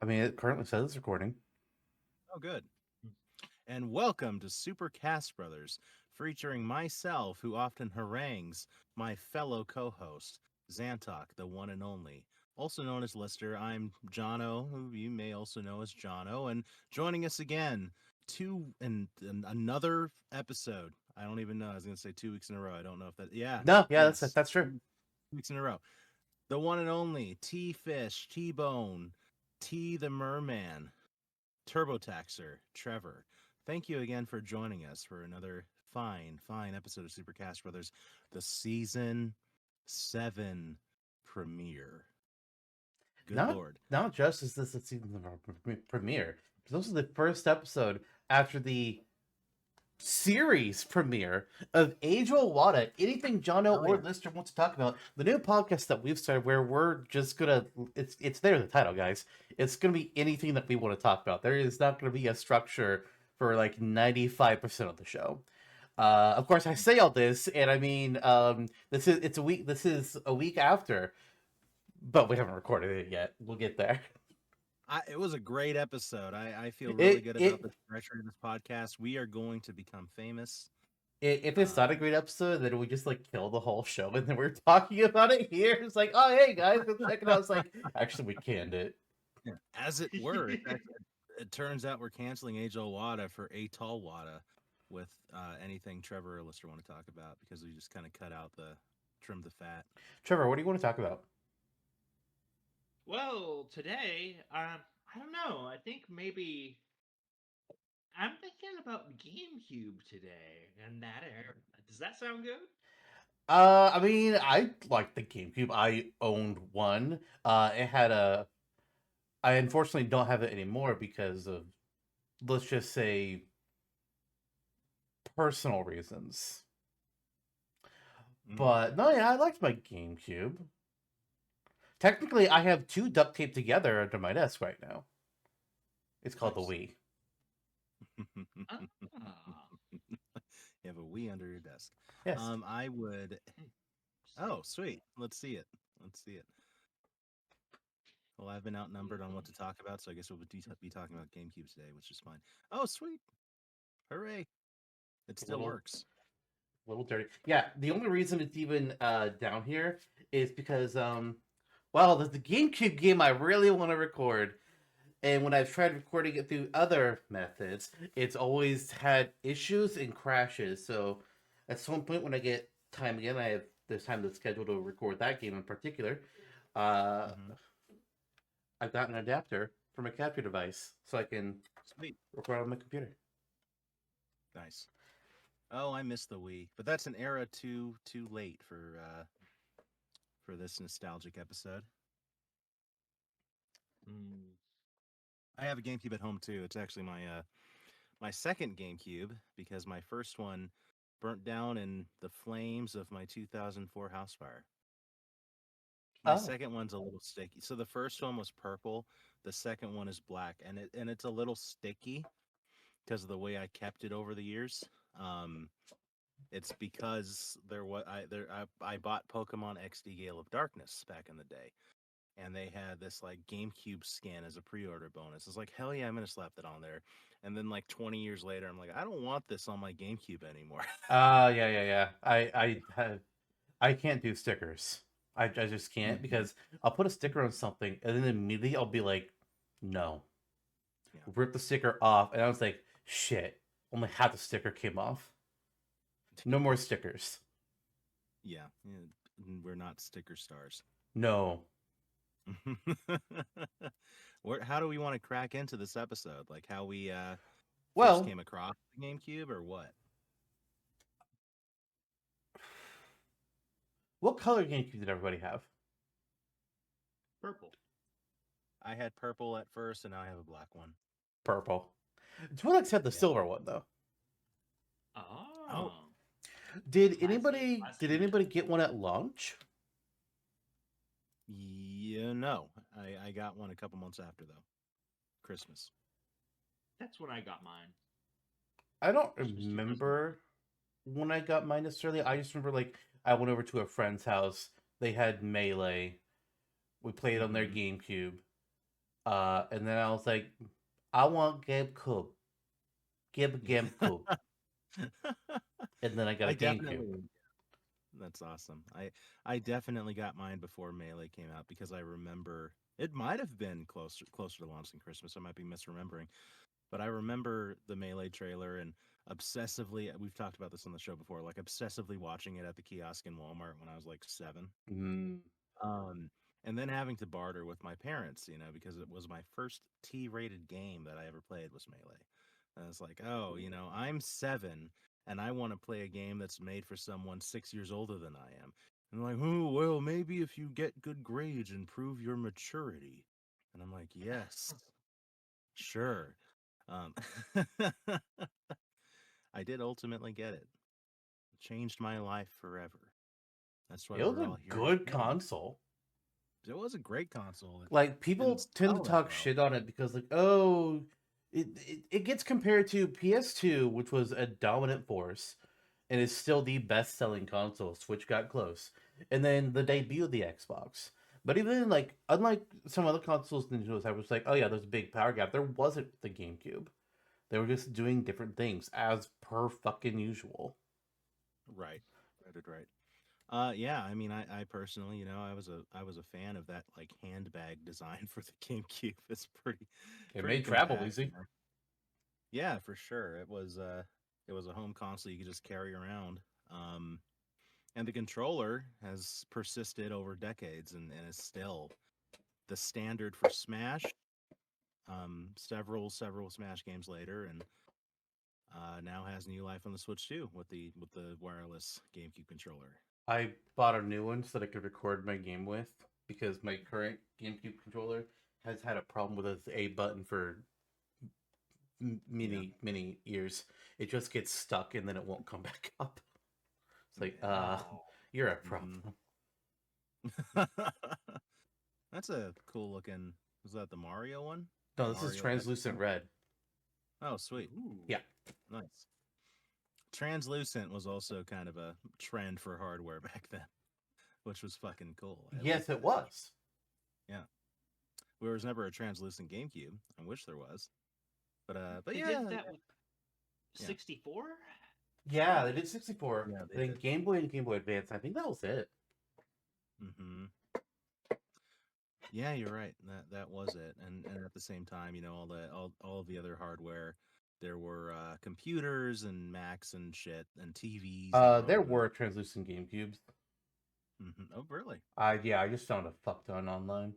I mean, it currently says it's recording. Oh, good. And welcome to Super Cast Brothers, featuring myself, who often harangues my fellow co host, Zantok, the one and only. Also known as Lister, I'm Jono, who you may also know as Jono, and joining us again, another episode. I don't even know. I was going to say 2 weeks in a row. I don't know if that. Yeah, No, yeah, yes, that's true. 2 weeks in a row. The one and only T Fish, T Bone, T the Merman, Turbotaxer, Trevor. Thank you again for joining us for another fine episode of Supercast Brothers, the season 7 premiere. Good Not Lord. not just is this the season of our premiere, but this is the first episode after the series premiere of Age of Wada. Anything Jono Oh, or yeah. Lister wants to talk about, the new podcast that we've started, where we're just gonna it's there in the title, guys. It's gonna be anything that we want to talk about. There is not gonna be a structure for like 95% of the show. Of course, I say all this, and I mean, it's a week. This is a week after, but we haven't recorded it yet. We'll get there. It was a great episode. I feel really It good about it the direction of this podcast. We are going to become famous. if it's not a Um, great episode, then we just like kill the whole show, and then we're talking about it here. It's like, oh hey guys, go check it out. It's like, actually, we canned it. as it were, it turns out we're canceling Age Wada for A Tall Wada with anything Trevor or Lister want to talk about because we just kind of trimmed the fat. Trevor, what do you want to talk about? Well, today, I don't know. I think maybe I'm thinking about GameCube today and that era. Does that sound good? I mean, I like the GameCube. I owned one. It had a. I unfortunately don't have it anymore because of, let's just say, personal reasons. Mm. But no, yeah, I liked my GameCube. Technically, I have two duct taped together under my desk right now. It's called the Nice. Wii. Ah. You have a Wii under your desk. Yes. I would. Oh, sweet. Let's see it. Let's see it. Well, I've been outnumbered on what to talk about, so I guess we'll be talking about GameCube today, which is fine. Oh, sweet. Hooray. It A still little, works. little dirty. Yeah. The only reason it's even down here is because well, there's the GameCube game I really want to record, and when I've tried recording it through other methods, it's always had issues and crashes. So, at some point when I get time again, I have this time that's scheduled to record that game in particular. Uh, Hmm. I've got an adapter for my capture device, so I can Sweet. record on my computer. Nice. Oh, I missed the Wii, but that's an era too late for this nostalgic episode. Mm. I have a GameCube at home too. It's actually my second GameCube because my first one burnt down in the flames of my 2004 house fire. My Oh, second one's a little sticky. So the first one was purple, the second one is black, and it's a little sticky because of the way I kept it over the years. Um, it's because I bought Pokemon XD Gale of Darkness back in the day, and they had this like GameCube skin as a pre-order bonus. It's like, hell yeah, I'm gonna slap that on there. And then like 20 years later, I'm like, I don't want this on my GameCube anymore. yeah, yeah, yeah. I can't do stickers. I just can't Mhm. because I'll put a sticker on something and then immediately I'll be like, no, Yeah, rip the sticker off, and I was like, shit, only half the sticker came off. No more stickers. yeah, we're not sticker stars. No. How do we want to crack into this episode? Like how we first Well, came across the GameCube, or what? what color GameCube did everybody have? Purple. I had purple at first, and now I have a black one. Purple. Twilight had the Yeah. silver one though. Oh, Oh. Did Classy. anybody did Classy. anybody get one at launch? yeah, no. I got one a couple months after though. Christmas. That's when I got mine. I don't Christmas 2000. remember when I got mine necessarily. I just remember like I went over to a friend's house. They had Melee. We played on their Mm-hmm. GameCube. And then I was like, I want GameCube. Give a GameCube. And then I got I a GameCube. definitely. That's awesome. I definitely got mine before Melee came out because I remember it might have been closer to launch than Christmas. I might be misremembering, but I remember the Melee trailer and obsessively. We've talked about this on the show before, like obsessively watching it at the kiosk in Walmart when I was like 7. Mm. Um, and then having to barter with my parents, because it was my first T-rated game that I ever played was Melee. And it's like, oh, I'm 7 and I want to play a game that's made for someone 6 years older than I am. And they're like, oh, well, maybe if you get good grades and prove your maturity. And I'm like, yes, sure. Um, I did ultimately get it. Changed my life forever. That's why It was we're a all here. good console. It was a great console. It Like didn't people tend to sell that talk well. shit on it because like, oh, it gets compared to PS2, which was a dominant force and is still the best selling console. Switch got close. And then the debut of the Xbox. But even like unlike some other consoles Nintendo's had, was like, oh yeah, there's a big power gap. There wasn't the GameCube. They were just doing different things as per fucking usual. Right. Right. Yeah, I mean, I personally, I was a fan of that like handbag design for the GameCube. It's It pretty made travel compact. easy. Yeah, for sure. It was a home console you could just carry around. Um, and the controller has persisted over decades and is still the standard for Smash. Several Smash games later, and now has new life on the Switch too with the wireless GameCube controller. I bought a new one so that I could record my game with because my current GameCube controller has had a problem with its A button for Yeah. many years. It just gets stuck and then it won't come back up. It's like, Yeah. Oh. you're a Mhm. problem. That's a cool looking. Was that the Mario one? No, this is Mario X. translucent red. Oh, sweet. Ooh. Yeah. Nice. Translucent was also kind of a trend for hardware back then, which was fucking cool. I Yes, liked it that. was. Yeah. There was never a translucent GameCube. I wish there was. But They yeah, did that with yeah. 64? Yeah, they did 64. Yeah, I they think did. Game Boy and Game Boy Advance. I think that was it. Mm-hmm. Yeah, you're right. That was it. And at the same time, all of the other hardware, there were computers and Macs and shit and TVs and There all were translucent GameCubes. Oh, really? I just found a fuck ton online.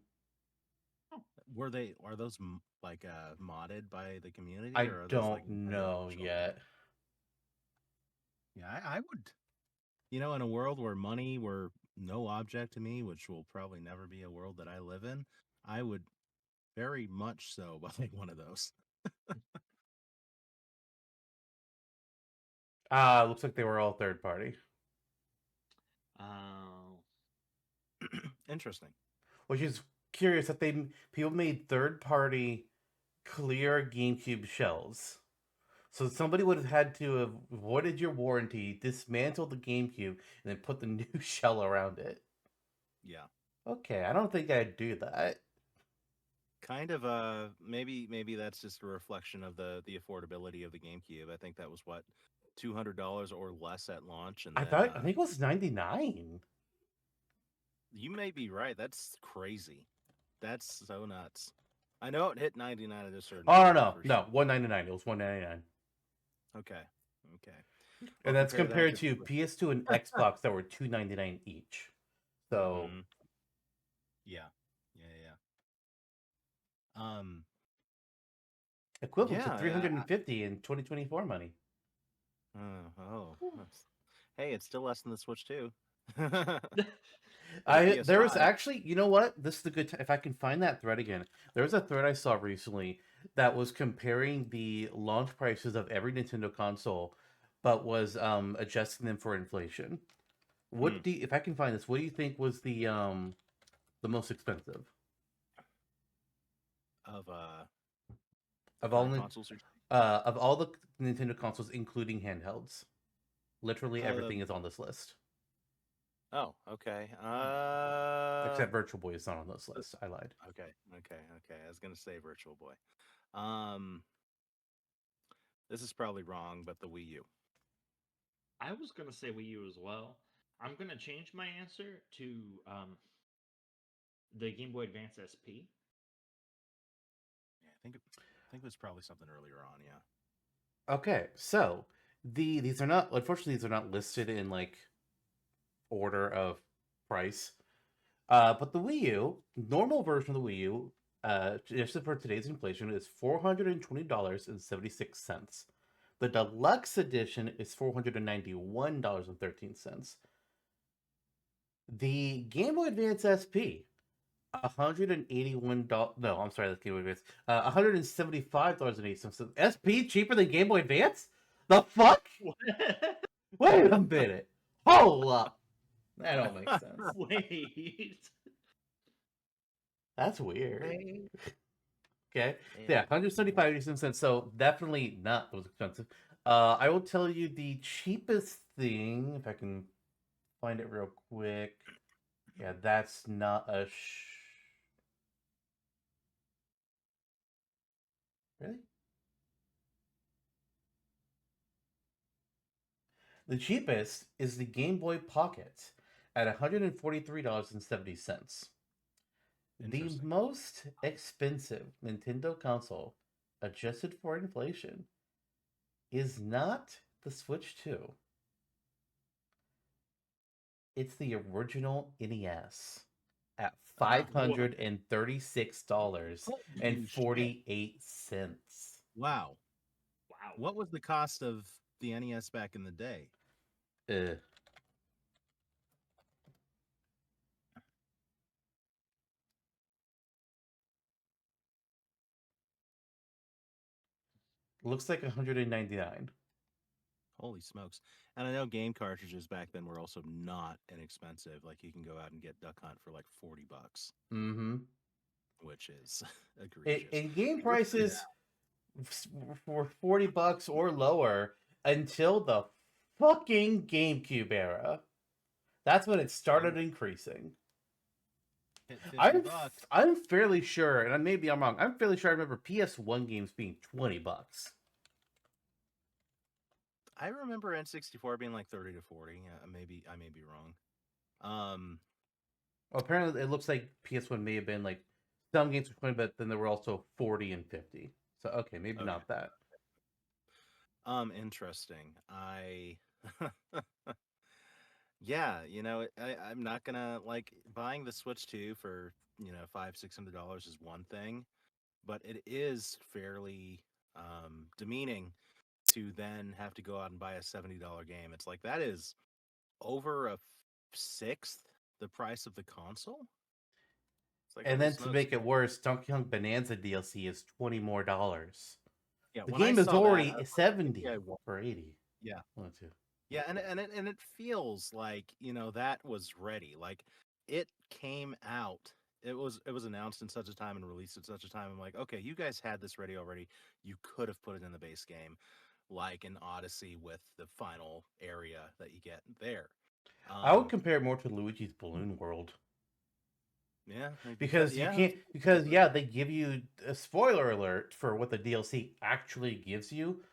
Oh, Are those like modded by the community I or are those like don't Nintendo know official? yet. Yeah, I would. In a world where money were no object to me, which will probably never be a world that I live in, I would very much so buy one of those. Looks like they were all third party. oh. Interesting. Which is curious that people made third party clear GameCube shells. So somebody would have had to have voided your warranty, dismantled the GameCube, and then put the new shell around it. Yeah. Okay, I don't think I'd do that. Kind of maybe that's just a reflection of the affordability of the GameCube. I think that was what $200 or less at launch, and then I think it was 99. you may be right. That's crazy. That's so nuts. I know it hit 99 at a certain Oh point no, for no, 199. It was 199. Okay. Okay. Well, And that's compare that compared to PS2 and Xbox that were 299 each. So Mhm. Yeah. Yeah. equivalent to Yeah. 350 in 2024 money. Hey, it's still less than the Switch 2. There was PS5. actually, you know what? This is a good if I can find that thread again. There was a thread I saw recently that was comparing the launch prices of every Nintendo console, but was adjusting them for inflation. Hmm. If I can find this, what do you think was the most expensive Of of all consoles. of all the Nintendo consoles, including handhelds? Literally Uh, everything is on this list. Oh, okay. Except Virtual Boy is not on this list. I lied. Okay. I was gonna say Virtual Boy. Um, this is probably wrong, but the Wii U. I was gonna say Wii U as well. I'm gonna change my answer to the Game Boy Advance SP. Yeah, I think it was probably something earlier on. Yeah. Okay, so these are not, unfortunately these are not listed in like order of price. But the Wii U, normal version of the Wii U, just for today's inflation, is $420.76. The deluxe edition is $491.13. The Game Boy Advance SP, $181. No, I'm sorry, that's Game Boy Advance. $175.08. SP cheaper than Game Boy Advance? The fuck? Wait a minute. Hold up. That don't make sense. Wait. That's weird. Wait. Okay. Yeah. Yeah, 175.86 cents. So definitely not those expensive. I will tell you the cheapest thing, if I can find it real quick. Yeah, that's not a really? The cheapest is the Game Boy Pocket at $143.70. The Interesting. most expensive Nintendo console, adjusted for inflation, is not the Switch 2. It's the original NES at What? Holy shit! $536.48. Wow. Wow. What was the cost of the NES back in the day? Uh, looks like 199. Holy smokes! And I know game cartridges back then were also not inexpensive. Like you can go out and get Duck Hunt for like $40, Mm-hmm. which is egregious. In game Good for prices for $40 or lower until the fucking GameCube era. That's when it them. started increasing. Hit 50 I'm bucks. I'm fairly sure, and maybe I'm wrong. I'm fairly sure I remember PS1 games being $20. I remember N64 being like 30 to 40. Yeah, maybe I may be wrong. Um, Well, apparently, it looks like PS1 may have been like some games were 20, but then there were also 40 and 50. So okay, maybe okay. not that. Interesting. Yeah, I'm not gonna like buying the Switch 2 for, $500-$600 is one thing, but it is fairly demeaning to then have to go out and buy a $70 game. It's like that is over a sixth the price of the console. It's like And holy then to smokes. make it worse, Donkey Kong Bonanza DLC is $20 more. Yeah, The when I game is saw that, I already was like, maybe 70 I won't. for 80. Yeah. One, two. Yeah, and it feels like, that was ready. Like it came out. It was announced in such a time and released at such a time. I'm like, okay, you guys had this ready already. You could have put it in the base game, like an Odyssey with the final area that you get there. I would Um, compare it more to Luigi's Balloon World. yeah, Because you yeah, can't, because yeah, they give you a spoiler alert for what the DLC actually gives you.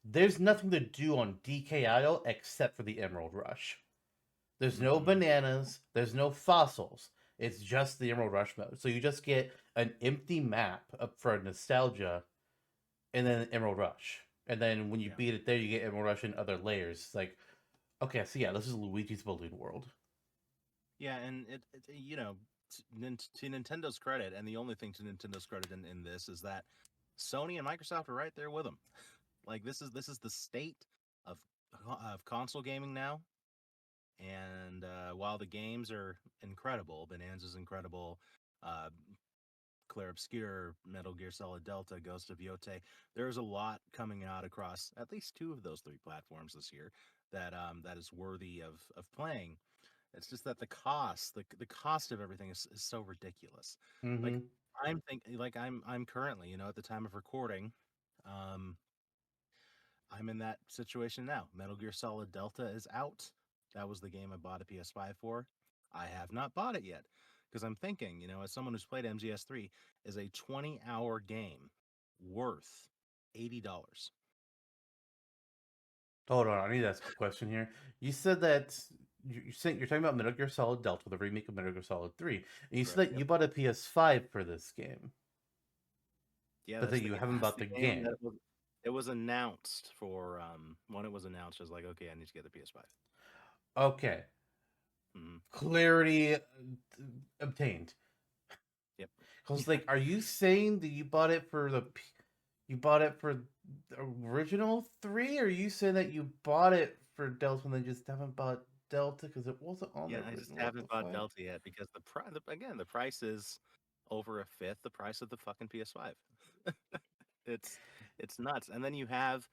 There's nothing to do on DK Isle except for the Emerald Rush. There's no hmm bananas. There's no fossils. It's just the Emerald Rush mode. So you just get an empty map up for nostalgia, and then Emerald Rush. And then when you yeah, beat it there, you get Emerald Rush and other layers. It's like, okay, so yeah, this is Luigi's Balloon World. yeah, and to Nintendo's credit, and the only thing to Nintendo's credit in this is that Sony and Microsoft are right there with them. Like this is the state of console gaming now. And while the games are incredible, Bonanza's incredible, uh, Clair Obscur, Metal Gear Solid Delta, Ghost of Yotei, there's a lot coming out across at least two of those three platforms this year that is worthy of playing. It's just that the cost of everything is so ridiculous. Like Mm-hmm. I'm currently, at the time of recording, um, I'm in that situation now. Metal Gear Solid Delta is out. That was the game I bought a PS5 for. I have not bought it yet because I'm thinking, as someone who's played MGS3, is a 20-hour game worth $80? Hold on, I need to ask a question here. You said that you're talking about Metal Gear Solid Delta, the remake of Metal Gear Solid 3, and you said Correct. that you bought a PS5 for this game, Yeah, but that you haven't that's bought the game game. that it was announced for. When it was announced, I was like, okay, I need to get the PS5. Okay, Mhm. clarity obtained. Yep. Because like, are you saying that you bought it for you bought it for the original 3, or are you saying that you bought it for Delta and they just haven't bought Delta because it wasn't on the Yeah, I just original? What the haven't bought fuck? Delta yet because again, the price is over a fifth the price of the fucking PS5. It's it's nuts. And then you have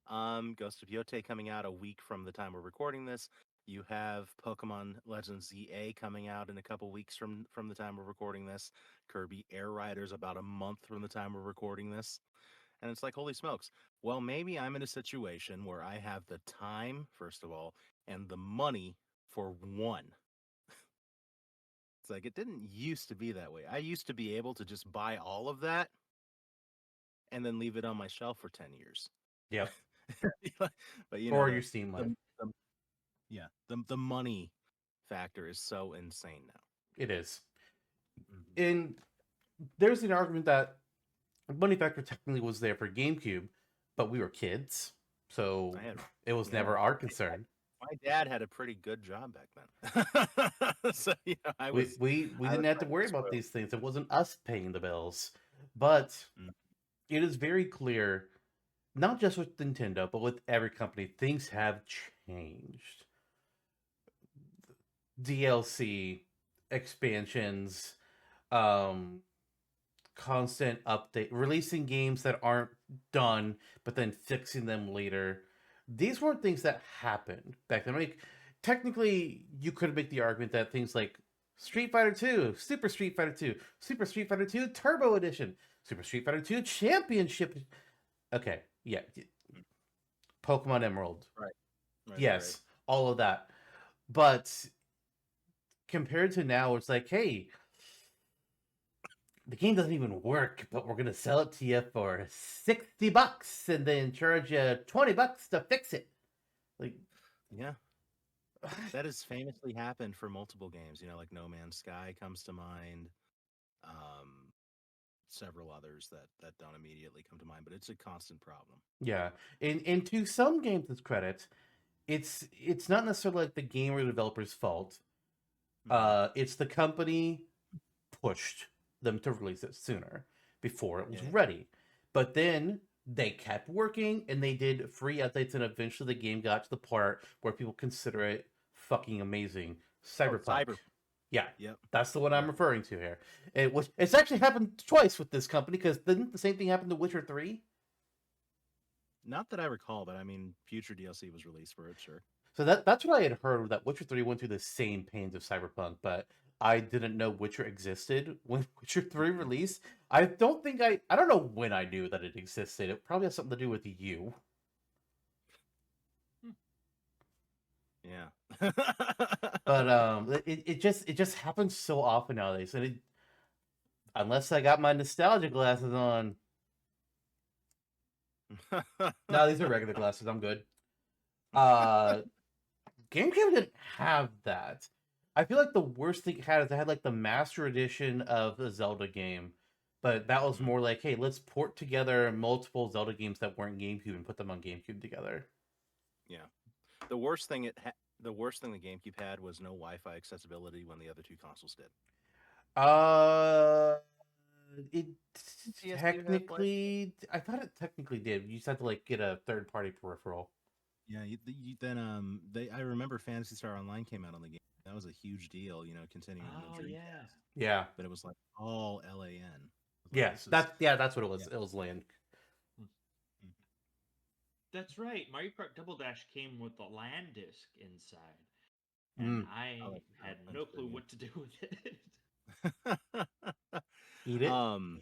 Ghost of Yote coming out a week from the time we're recording this. You have Pokemon Legends ZA coming out in a couple weeks from the time we're recording this. Kirby Air Riders about a month from the time we're recording this. And it's like, holy smokes. Well, maybe I'm in a situation where I have the time, first of all, and the money for one. It's like it didn't used to be that way. I used to be able to just buy all of that and then leave it on my shelf for 10 years. Yep. But Or your Steam Life. the money factor is so insane now. It is. Mhm. And there's an argument that money factor technically was there for GameCube, but we were kids, so I had it was yeah, never our concern. my dad had a pretty good job back then. So I We was we we I didn't was have to kind worry of about spoiled. these things. It wasn't us paying the bills. But Mm. it is very clear, not just with Nintendo, but with every company, things have changed. DLC, expansions, um, constant update, releasing games that aren't done, but then fixing them later. These weren't things that happened back then. Like, technically, you could make the argument that things like Street Fighter 2, Super Street Fighter 2, Super Street Fighter 2 Turbo Edition, Super Street Fighter 2 Championship. Okay, yeah. Pokemon Emerald. Right. Right. Yes, all of that. But compared to now, it's like, hey, the game doesn't even work, but we're gonna sell it to you for $60 and then charge you $20 to fix it. Like, Yeah. That has famously happened for multiple games, like No Man's Sky comes to mind. Um, Several others that don't immediately come to mind, but it's a constant problem. yeah. And to some games' credit, it's not necessarily like the game or the developer's fault. Mm-hmm. It's the company pushed them to release it sooner before it was Yeah. ready. But then they kept working and they did free updates, and eventually the game got to the part where people consider it fucking amazing. Oh, Cyberpunk. Cyber. Yeah, Yep. that's the one I'm Yep. referring to here. It's actually happened twice with this company because didn't the same thing happen to Witcher 3? Not that I recall, but I mean, future DLC was released for it, sure. So that's what I had heard, that Witcher 3 went through the same pains of Cyberpunk, but I didn't know Witcher existed when Witcher 3 released. I don't think I don't know when I knew that it existed. It probably has something to do with you. Yeah. But it just happens so often nowadays. And unless I got my nostalgia glasses on. No, these are regular glasses. I'm good. Uh GameCube didn't have that. I feel like the worst thing it had is it had like the Master Edition of the Zelda game, but that was more like, hey, let's port together multiple Zelda games that weren't GameCube and put them on GameCube together. Yeah. The worst thing the worst thing the GameCube had was no Wi-Fi accessibility when the other two consoles did. It PS2 have Wi-Fi? technically, I thought it technically did. You just had to like get a third party peripheral. Yeah, then I remember Phantasy Star Online came out on the game. That was a huge deal, continuing on Oh the yeah. Dreamcast. Yeah. But it was like all LAN. I was like, Yes. this is That's what it was. yeah. It was land. Mhm. That's right. Mario Kart Double Dash came with the LAN disc inside, and Mm. I Oh, had that's no good, clue yeah. what to do with it. Eat it. um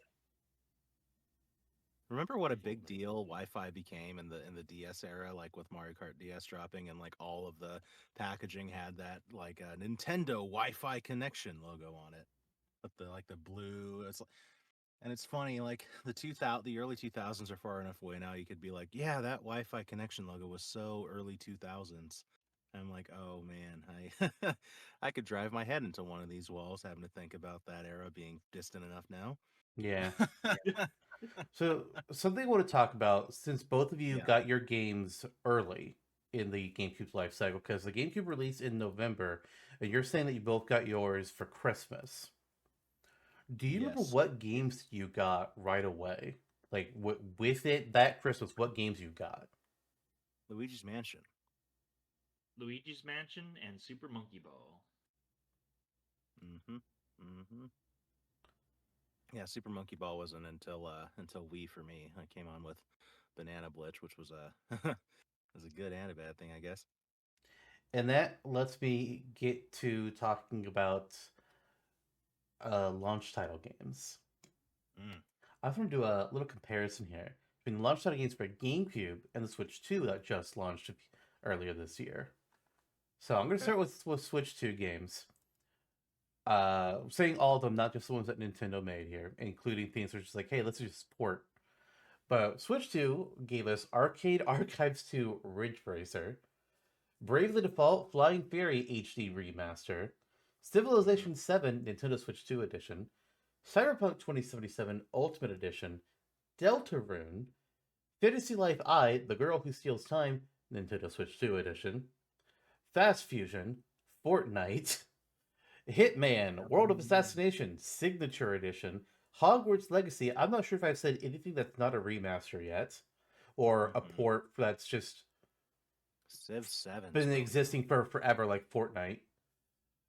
Remember what a big deal Wi-Fi became in the DS era, like with Mario Kart DS dropping, and like all of the packaging had that like a Nintendo Wi-Fi connection logo on it, with the blue. And it's funny, like the early 2000s are far enough away now. You could be like, yeah, that Wi-Fi connection logo was so early 2000s. I'm like, oh man, I I could drive my head into one of these walls having to think about that era being distant enough now. Yeah. So something I want to talk about, since both of you Yeah. got your games early in the GameCube's life cycle, because the GameCube released in November, and you're saying that you both got yours for Christmas. Do you remember Yes. what games you got right away? Like with it that Christmas, what games you got? Luigi's Mansion. Luigi's Mansion and Super Monkey Ball. Mm-hmm. Mm-hmm. Yeah, Super Monkey Ball wasn't until Wii for me. I came on with Banana Blitz, which was a was a good and a bad thing, I guess. And that lets me get to talking about launch title games. Mm. I was going to do a little comparison here between the launch title games for GameCube and the Switch 2 that just launched earlier this year. So I'm going to Okay. start with Switch 2 games. Saying all of them, not just the ones that Nintendo made here, including things that are just like, hey, let's just port. But Switch 2 gave us Arcade Archives 2 Ridge Racer, Bravely Default Flying Fury HD Remaster, Civilization 7 Nintendo Switch 2 Edition, Cyberpunk 2077 Ultimate Edition, Deltarune, Fantasy Life I, The Girl Who Steals Time Nintendo Switch 2 Edition, Fast Fusion, Fortnite, Hitman, World of Assassination, Signature Edition, Hogwarts Legacy. I'm not sure if I've said anything that's not a remaster yet, or a port that's just Civ 7. been existing for forever, like Fortnite.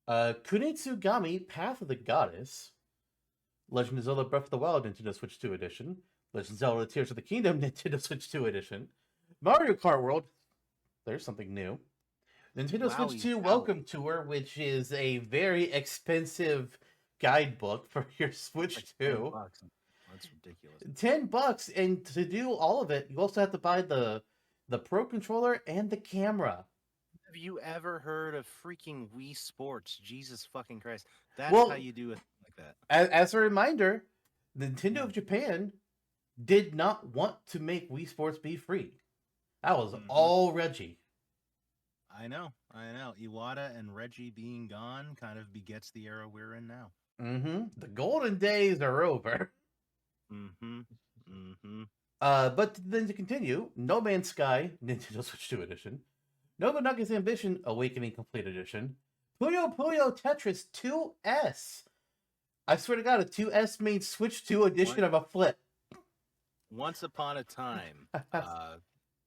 Kunitsugami, Path of the Goddess, Legend of Zelda Breath of the Wild Nintendo Switch 2 Edition, Legend of Zelda Tears of the Kingdom Nintendo Switch 2 Edition, Mario Kart World, there's something new, Nintendo Switch Wowie 2 zowie. Welcome Tour, which is a very expensive guidebook for your Switch Like 2. $10. That's ridiculous. $10, and to do all of it, you also have to buy the Pro Controller and the camera. Have you ever heard of freaking Wii Sports? Jesus fucking Christ. That's Well, how you do it like that. As a reminder, Nintendo of Japan did not want to make Wii Sports be free. That was all Reggie. I know. Iwata and Reggie being gone kind of begets the era we're in now. The golden days are over. But then to continue, No Man's Sky, Nintendo Switch 2 Edition, Nobunaga's Ambition, Awakening Complete Edition, Puyo Puyo Tetris 2S. I swear to God, a 2S made Switch 2 edition of a flip. Once upon a time,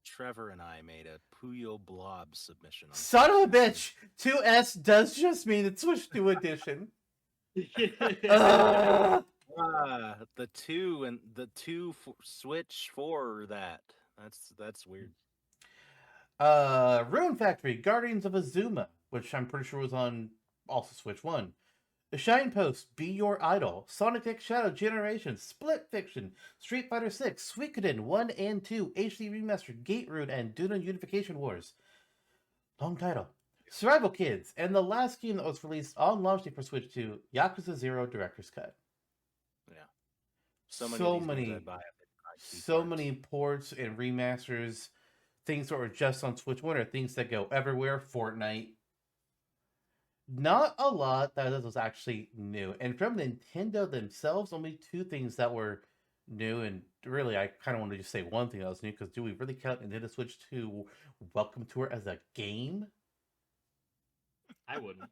Trevor and I made a Puyo Blob submission. Son of a bitch! 2S does just mean it's Switch 2 edition. The two Switch for that. That's weird. Rune Factory, Guardians of Azuma, which I'm pretty sure was on also Switch 1. The Shine Post, Be Your Idol, Sonic X Shadow Generation, Split Fiction, Street Fighter 6, Suikoden 1 and 2, HD Remastered, Gate Route, and Duna Unification Wars. Long title. Survival Kids, and the last game that was released on launch day for Switch 2, Yakuza 0 Director's Cut. Yeah. So many ports and remasters, things that were just on Switch 1 or things that go everywhere, Fortnite. Not a lot that was actually new. And from Nintendo themselves, only two things that were new. And really, I kind of want to just say one thing that was new, because do we really count Nintendo Switch 2 Welcome Tour as a game? I wouldn't.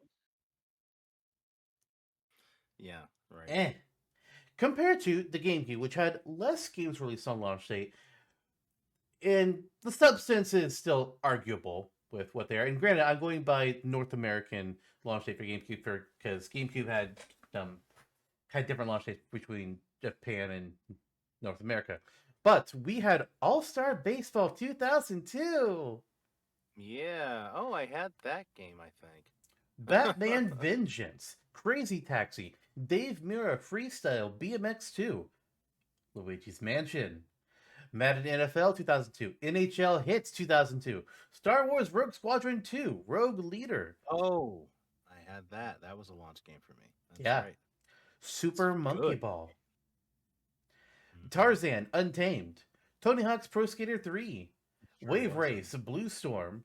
Yeah, right. Compared to the GameCube, which had less games released on launch date, and the substance is still arguable with what they are. And granted, I'm going by North American launch date for GameCube because GameCube had different launch dates between Japan and North America. But we had All-Star Baseball 2002. Yeah. Oh, I had that game, I think. Batman Vengeance, Crazy Taxi, Dave Mirra Freestyle BMX 2, Luigi's Mansion, Madden NFL 2002, NHL Hits 2002, Star Wars Rogue Squadron 2, Rogue Leader. Oh, I had that. That was a launch game for me. That's Yeah. right. Super Monkey good. Ball. Mhm. Tarzan Untamed, Tony Hawk's Pro Skater 3, Sure Wave was Race, Blue Storm,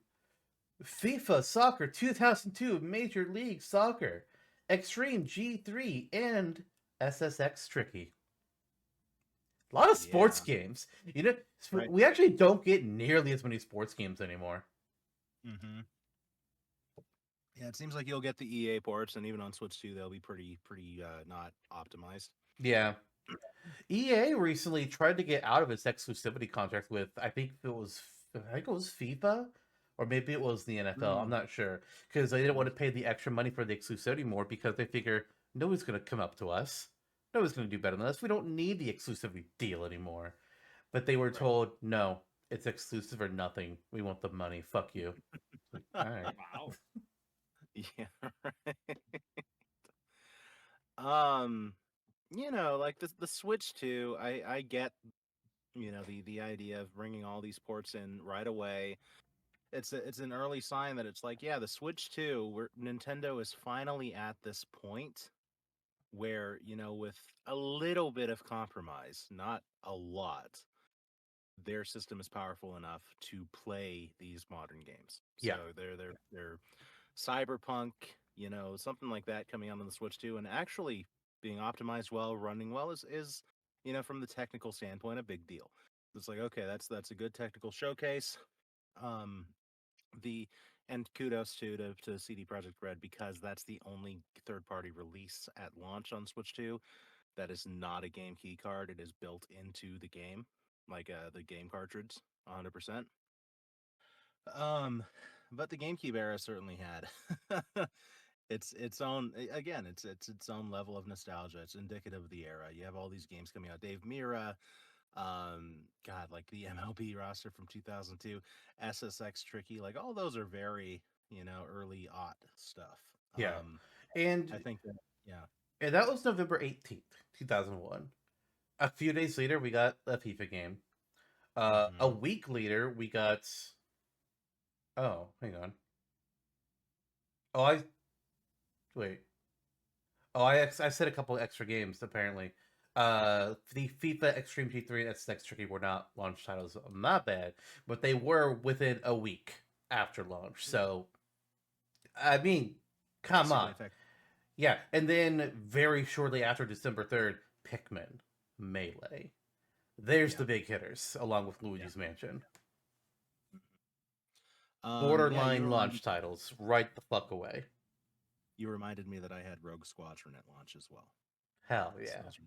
FIFA Soccer 2002, Major League Soccer, Extreme G3, and SSX Tricky. A lot of sports Yeah. games. You know, Right. we actually don't get nearly as many sports games anymore. Mm-hmm. Yeah, it seems like you'll get the EA ports, and even on Switch 2, they'll be pretty not optimized. Yeah. EA recently tried to get out of its exclusivity contract with I think it was FIFA or maybe it was the NFL. I'm Mm. not sure because they didn't want to pay the extra money for the exclusivity more because they figure nobody's going to come up to us. Nobody's going to do better than us. We don't need the exclusivity deal anymore. But they were Right. told, no, it's exclusive or nothing. We want the money. Fuck you. Like, all right. Wow. Yeah, right. Um, like the Switch 2, I get, the idea of bringing all these ports in right away. It's an early sign that it's like, yeah, the Switch 2, where Nintendo is finally at this point where, with a little bit of compromise, not a lot, their system is powerful enough to play these modern games. So Yeah. they're Cyberpunk, something like that coming out on the Switch 2 and actually being optimized well, running well is from the technical standpoint a big deal. It's like, okay, that's a good technical showcase. Um the and kudos to CD Projekt Red because that's the only third party release at launch on Switch 2 that is not a game key card. It is built into the game, like the game cartridge, 100%. But the GameCube era certainly had its own again. It's its own level of nostalgia. It's indicative of the era. You have all these games coming out. Dave Mira, God, like the MLB roster from 2002, SSX Tricky, like all those are very early aught stuff. Yeah. I And, think that yeah. and that was November 18th, 2001. A few days later, we got a FIFA game. A Hmm. week later, we got. Oh, hang on. Oh, I wait. Oh, I said a couple extra games apparently. The FIFA Extreme G3 and SX Tricky were not launch titles. Not bad, but they were within a week after launch. So, I mean, come on. Effective. Yeah, and then very shortly after December 3rd, Pikmin, Melee. There's Yeah. the big hitters, along with Luigi's Mansion. Yeah, Borderline launch titles, right the fuck away. you reminded me that I had Rogue Squadron at launch as well. Hell So yeah. those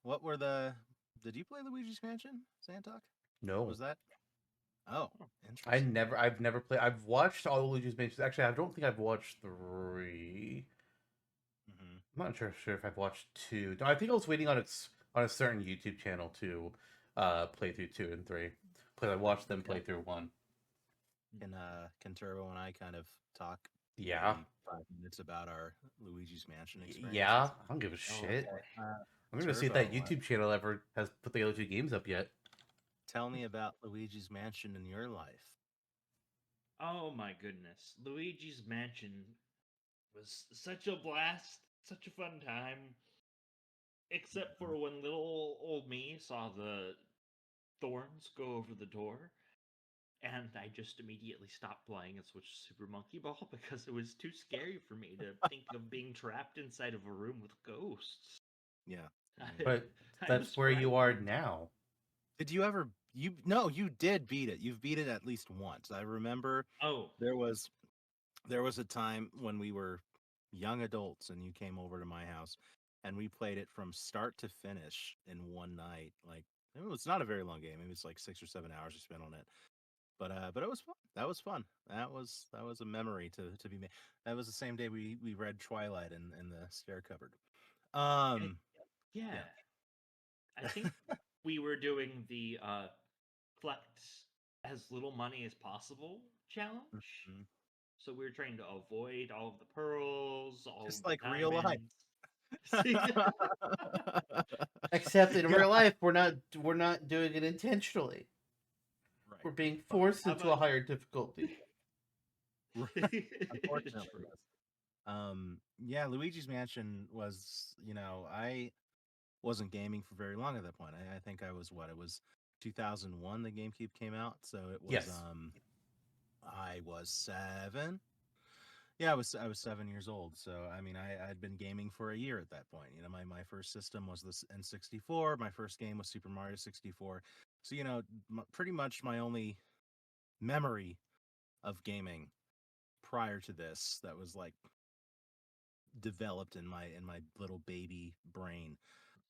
what were the? Did you play Luigi's Mansion, Santok? No. Was that? Oh, I interesting. never, I've never played. I've watched all the Luigi's Mansions. Actually, I don't think I've watched 3. Hmm. I'm not sure if I've watched 2. No, I think I was waiting on on a certain YouTube channel to play through 2 and 3. Because I watched them play through 1. Can Turbo and I kind of talk Yeah. maybe 5 minutes about our Luigi's Mansion experience? Yeah, I don't give a shit. I'm gonna see if that Turbo, YouTube channel ever has put the other 2 games up yet. tell me about Luigi's Mansion in your life. Oh my goodness. Luigi's Mansion was such a blast, such a fun time. Except for when little old me saw the thorns go over the door, and I just immediately stopped playing and switched to Super Monkey Ball because it was too scary for me to think of being trapped inside of a room with ghosts. Yeah. But I was that's where you are frightened. now. Did you ever? No, you did beat it. You've beat it at least once. I remember Oh, there was a time when we were young adults and you came over to my house and we played it from start to finish in one night. Like it was not a very long game. Maybe it's like 6 or 7 hours we spent on it. But it was fun. That was fun. That was a memory to be made. That was the same day we read Twilight in the stair cupboard. yeah. Yeah. I think we were doing the collect as little money as possible challenge. Mhm. So we were trying to avoid all of the pearls, all Just of the like real life. diamonds. Except in Yeah, real life, we're not doing it intentionally. right. We're being But forced How into a about higher difficulty. unfortunately, True. yes. Yeah, Luigi's Mansion was, I wasn't gaming for very long at that point. I think I was what? It was 2001 the GameCube came out, so it was Yes. I was 7. Yeah, I was 7 years old. So I mean, I'd been gaming for a year at that point. My first system was this N64. My first game was Super Mario 64. So pretty much my only memory of gaming prior to this that was like developed in my little baby brain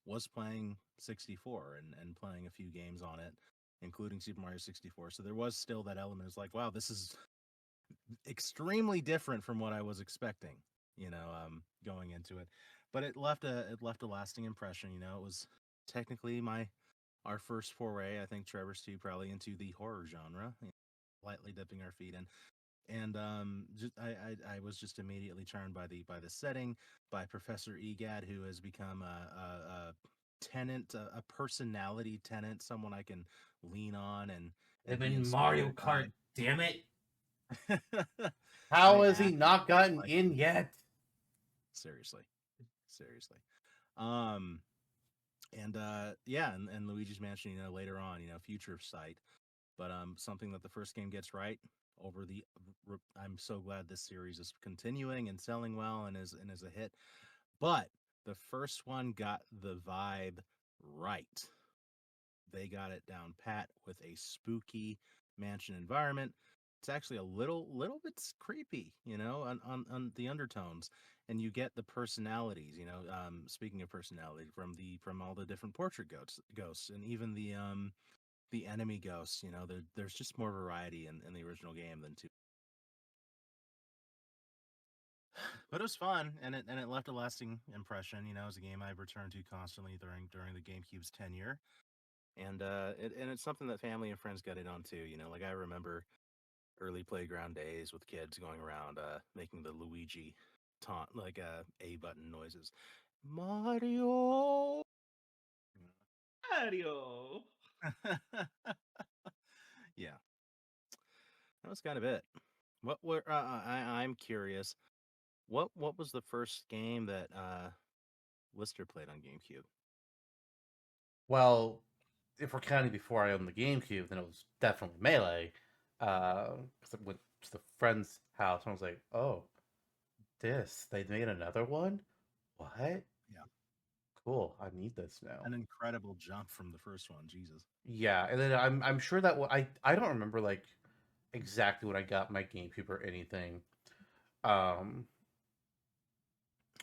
was playing 64 and playing a few games on it, including Super Mario 64. So there was still that element. It's like, wow, this is extremely different from what I was expecting, going into it. But it left a lasting impression. It was technically our first foray, I think Trevor's too, probably into the horror genre, lightly dipping our feet in. And I was just immediately charmed by the setting, by Professor Egad, who has become a tenant, a personality tenant, someone I can lean on and I'm be in Mario inspired Kart, damn it! by. I How has he act not gotten like in yet? seriously, seriously. Um, and yeah, and Luigi's Mansion, later on, future sight, but something that the first game gets right over the. I'm so glad this series is continuing and selling well and is a hit. But the first one got the vibe right. They got it down pat with a spooky mansion environment. It's actually a little bit creepy, on the undertones, and you get the personalities. Speaking of personality, from all the different portrait ghosts, and even the enemy ghosts. There's just more variety in the original game than two. But it was fun, and it left a lasting impression. It was a game I've returned to constantly during the GameCube's tenure, and it's something that family and friends got in on too. Like I remember early playground days with kids going around making the Luigi taunt like A button noises. Mario. Mario. Yeah, that was kind of it. What were I'm curious. What was the first game that Lister played on GameCube? Well, if we're counting before I owned the GameCube, then it was definitely Melee. Because I went to the friend's house and I was like, "Oh, they made another one? What? Yeah, Cool. I need this now." an incredible jump from the first one. Jesus. Yeah, and then I'm sure that I don't remember like exactly when I got my GameCube or anything. Um,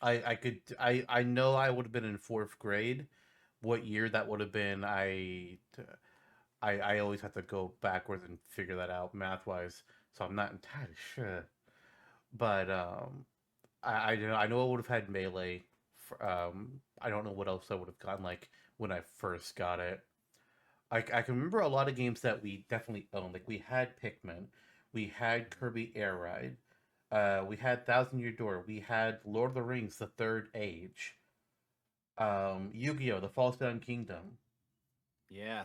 I know I would have been in fourth grade. What year that would have been, I always have to go backwards and figure that out math wise, so I'm not entirely sure. But I know I would have had Melee. I don't know what else I would have gotten like when I first got it. I can remember a lot of games that we definitely owned. Like we had Pikmin, we had Kirby Air Ride, we had Thousand Year Door, we had Lord of the Rings: The Third Age, Yu-Gi-Oh! The False Bound Kingdom. Yeah.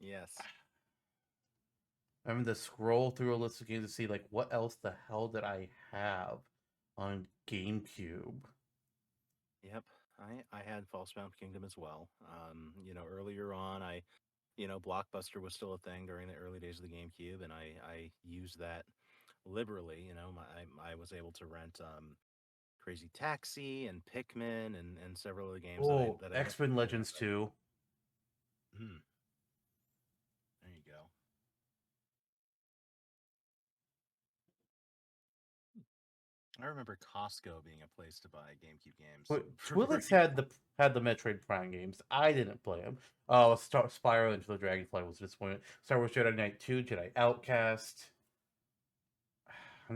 Yes. I'm having to scroll through a list of games to see like what else the hell did I have on GameCube. Yep. I had Falsebound Kingdom as well. Earlier on, Blockbuster was still a thing during the early days of the GameCube, and I used that liberally. I was able to rent Crazy Taxi and Pikmin and several other games that I Oh, that I never X-Men played Legends outside. 2. Hmm. There you go. I remember Costco being a place to buy GameCube games But for Twilix very had the Metroid Prime games. I didn't play them. Oh, Spyro Into the Dragonfly was disappointing. Star Wars Jedi Knight 2, Jedi Outcast.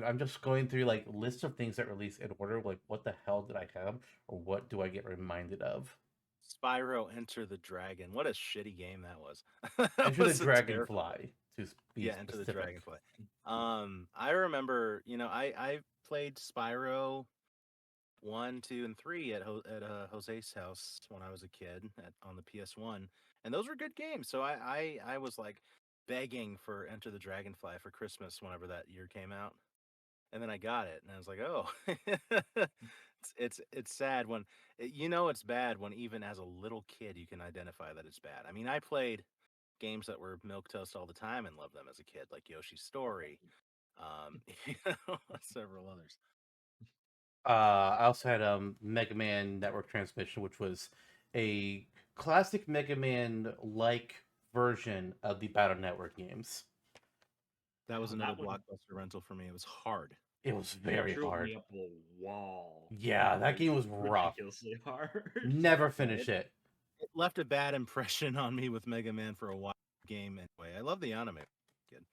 I'm just going through like lists of things that release in order. Like, what the hell did I have, or what do I get reminded of? Spyro Enter the Dragon. What a shitty game that was. That Enter the was a terrible. Dragonfly, to be Yeah, Enter the specific. Dragonfly. I remember, I played Spyro 1, 2, and 3 at Jose's house when I was a kid on the PS1, and those were good games. So I was like begging for Enter the Dragonfly for Christmas whenever that year came out, and then I got it, and I was like, oh, it's sad when it's bad when even as a little kid you can identify that it's bad. I mean, I played games that were milk toast all the time and loved them as a kid, like Yoshi's Story, you several others. I also had Mega Man Network Transmission, which was a classic Mega Man like version of the Battle Network games. That was Oh, another that one blockbuster rental for me. It was hard. It was very drove hard. me up a wall. Yeah, that It game was rough. ridiculously hard. Never finish it. It left a bad impression on me with Mega Man for a while. Game anyway. I love the anime. Kid.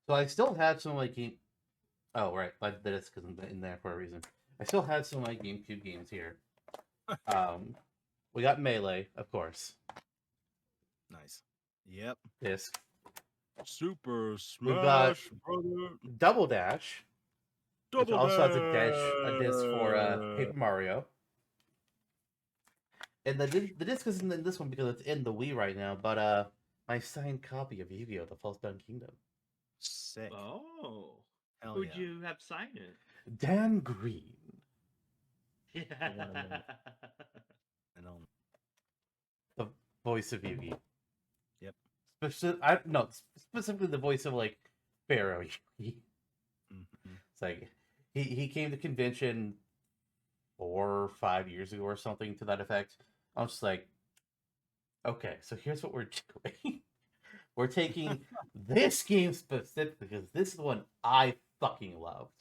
So I still had some like game. Oh right, but the disc is in there for a reason. I still had some of my GameCube games here. We got Melee, of course. Nice. Yep. Disc. Super We've got Smash Brother. Double Dash, which Double also has a disc for Dash. Paper Mario. And the disc isn't in this one because it's in the Wii right now, but my signed copy of Yu-Gi-Oh! The False-Bound Kingdom. Sick. Oh. Hell Who'd yeah. you have sign it? Dan Green. Yeah. And The voice of Yugi. Yep. Specifically the voice of like Pharaoh Yugi. Mm-hmm. It's like he came to convention 4 or 5 years ago or something to that effect. I'm just like, okay, so here's what we're doing. We're taking this game specifically because this is the one I fucking loved.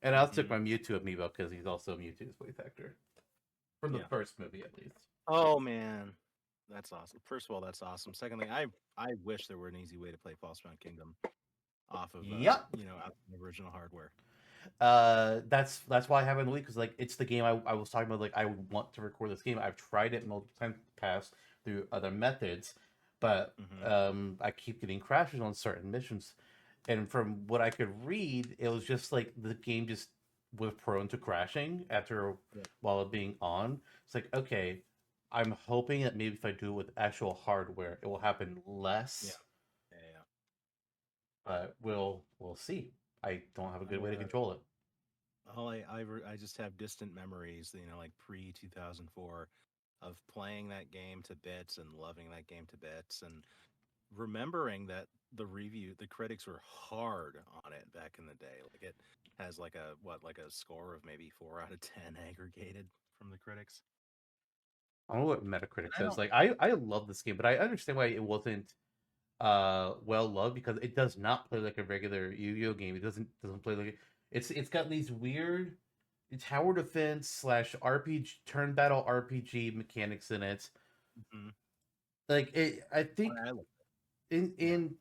And I also took my Mewtwo amiibo because he's also Mewtwo's voice actor. From the first movie, at least. Oh, man. That's awesome. First of all, that's awesome. Secondly, I wish there were an easy way to play False-Bound Kingdom off of, Yep. out of the original hardware. That's why I have it in the week because like it's the game I was talking about. Like I want to record this game. I've tried it multiple times in the past through other methods, but I keep getting crashes on certain missions. And from what I could read, it was just like the game just was prone to crashing after while it being on. It's like, okay, I'm hoping that maybe if I do it with actual hardware, it will happen less. Yeah. But we'll see. I don't have a good way to control it. All I just have distant memories, like pre 2004, of playing that game to bits and loving that game to bits, and remembering that the critics were hard on it back in the day. Like it has like a score of maybe 4 out of 10 aggregated from the critics. I don't know what Metacritic says. Like I love this game, but I understand why it wasn't well loved because it does not play like a regular Yu-Gi-Oh game. It doesn't play like it's got these weird tower defense / RPG turn battle RPG mechanics in it. Mm-hmm. Like I think in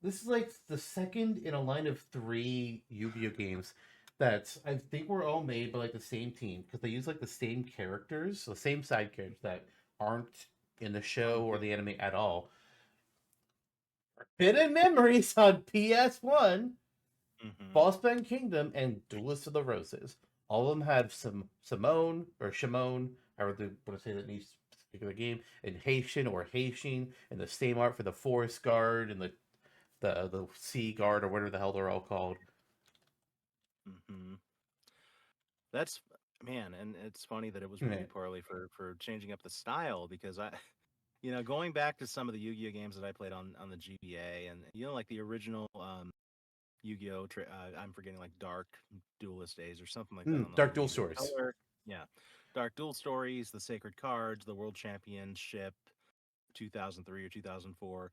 this is like the second in a line of 3 Yu-Gi-Oh games that I think were all made by like the same team because they use like the same characters, the same side characters that aren't in the show or the anime at all. Hidden Memories on PS1, False-Bound Kingdom, and Duelist of the Roses. All of them had some Simone or Shimon, however they want to say that in each particular game, and Haitian or Haitian, and the same art for the Forest Guard and the Sea Guard or whatever the hell they're all called. That's and it's funny that it was really poorly for changing up the style because going back to some of the Yu-Gi-Oh games that I played on the GBA and like the original Yu-Gi-Oh I'm forgetting like Dark Duelist Days or something like that on the Dark Duel Stories. Yeah. Dark Duel Stories, the Sacred Cards, the World Championship 2003 or 2004.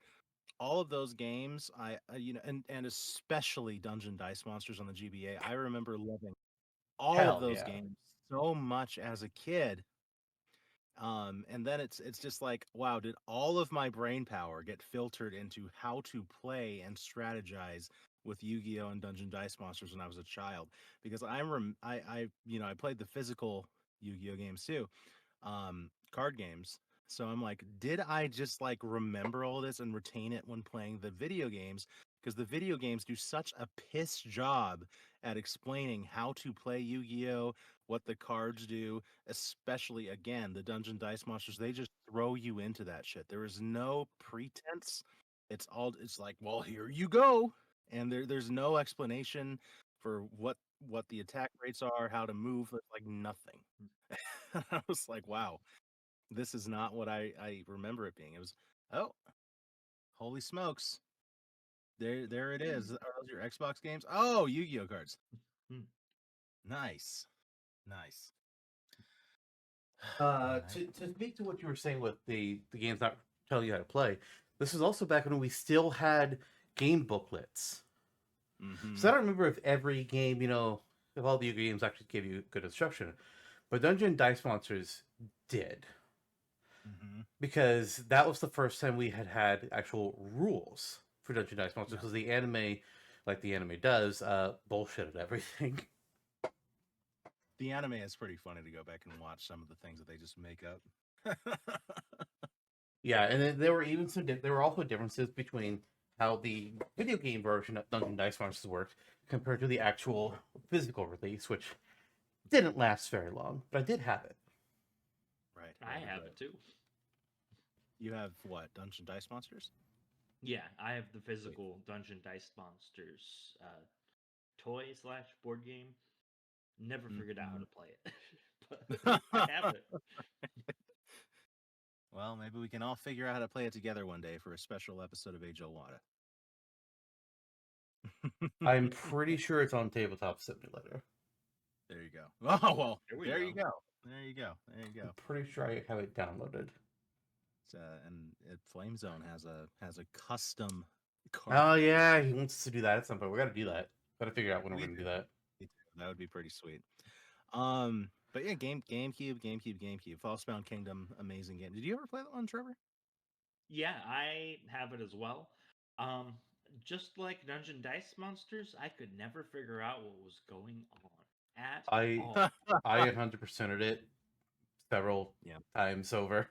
All of those games and especially Dungeon Dice Monsters on the GBA, I remember loving all of those games so much as a kid. And then it's just like, wow, did all of my brain power get filtered into how to play and strategize with Yu-Gi-Oh and Dungeon Dice Monsters when I was a child? Because I played the physical Yu-Gi-Oh games too, card games. So I'm like, did I just like remember all this and retain it when playing the video games? because the video games do such a piss job at explaining how to play Yu-Gi-Oh, what the cards do, especially again the Dungeon Dice Monsters. They just throw you into that shit. There is no pretense. It's like, well, here you go, and there's no explanation for what the attack rates are, how to move, like nothing. I was like, wow, this is not what I remember it being. It was, oh, holy smokes. There it is. Are those your Xbox games? Oh, Yu-Gi-Oh cards. Hmm. Nice. Nice. To speak to what you were saying with the games not telling you how to play, this was also back when we still had game booklets. Mhm. So I don't remember if every game, if all the games actually gave you good instruction, but Dungeon Dice Monsters did. Mhm. Because that was the first time we had actual rules for Dungeon Dice Monsters, because the anime, like the anime does, bullshitted everything. The anime is pretty funny to go back and watch some of the things that they just make up. Yeah, and then there were even there were also differences between how the video game version of Dungeon Dice Monsters worked compared to the actual physical release, which didn't last very long, but I did have it. Right. I right, have right. it too. You have what? Dungeon Dice Monsters? Yeah, I have the physical Dungeon Dice Monsters toy / board game. Never figured out how to play it, but I have it. Well, maybe we can all figure out how to play it together one day for a special episode of Age of Wada. I'm pretty sure it's on Tabletop Simulator. There you go. Oh well, There we you go. go. There you go. There you go. I'm pretty sure I have it downloaded. Flame Zone has a custom card. Oh yeah, he wants to do that at some point. We got to do that. Got to figure out when we're We going to do do. that. That would be pretty sweet. But yeah, GameCube, Falsebound Kingdom, amazing game. Did you ever play that one, Trevor? Yeah, I have it as well. Um, just like Dungeon Dice Monsters, I could never figure out what was going on at all. I 100%ed it several Yeah. times over.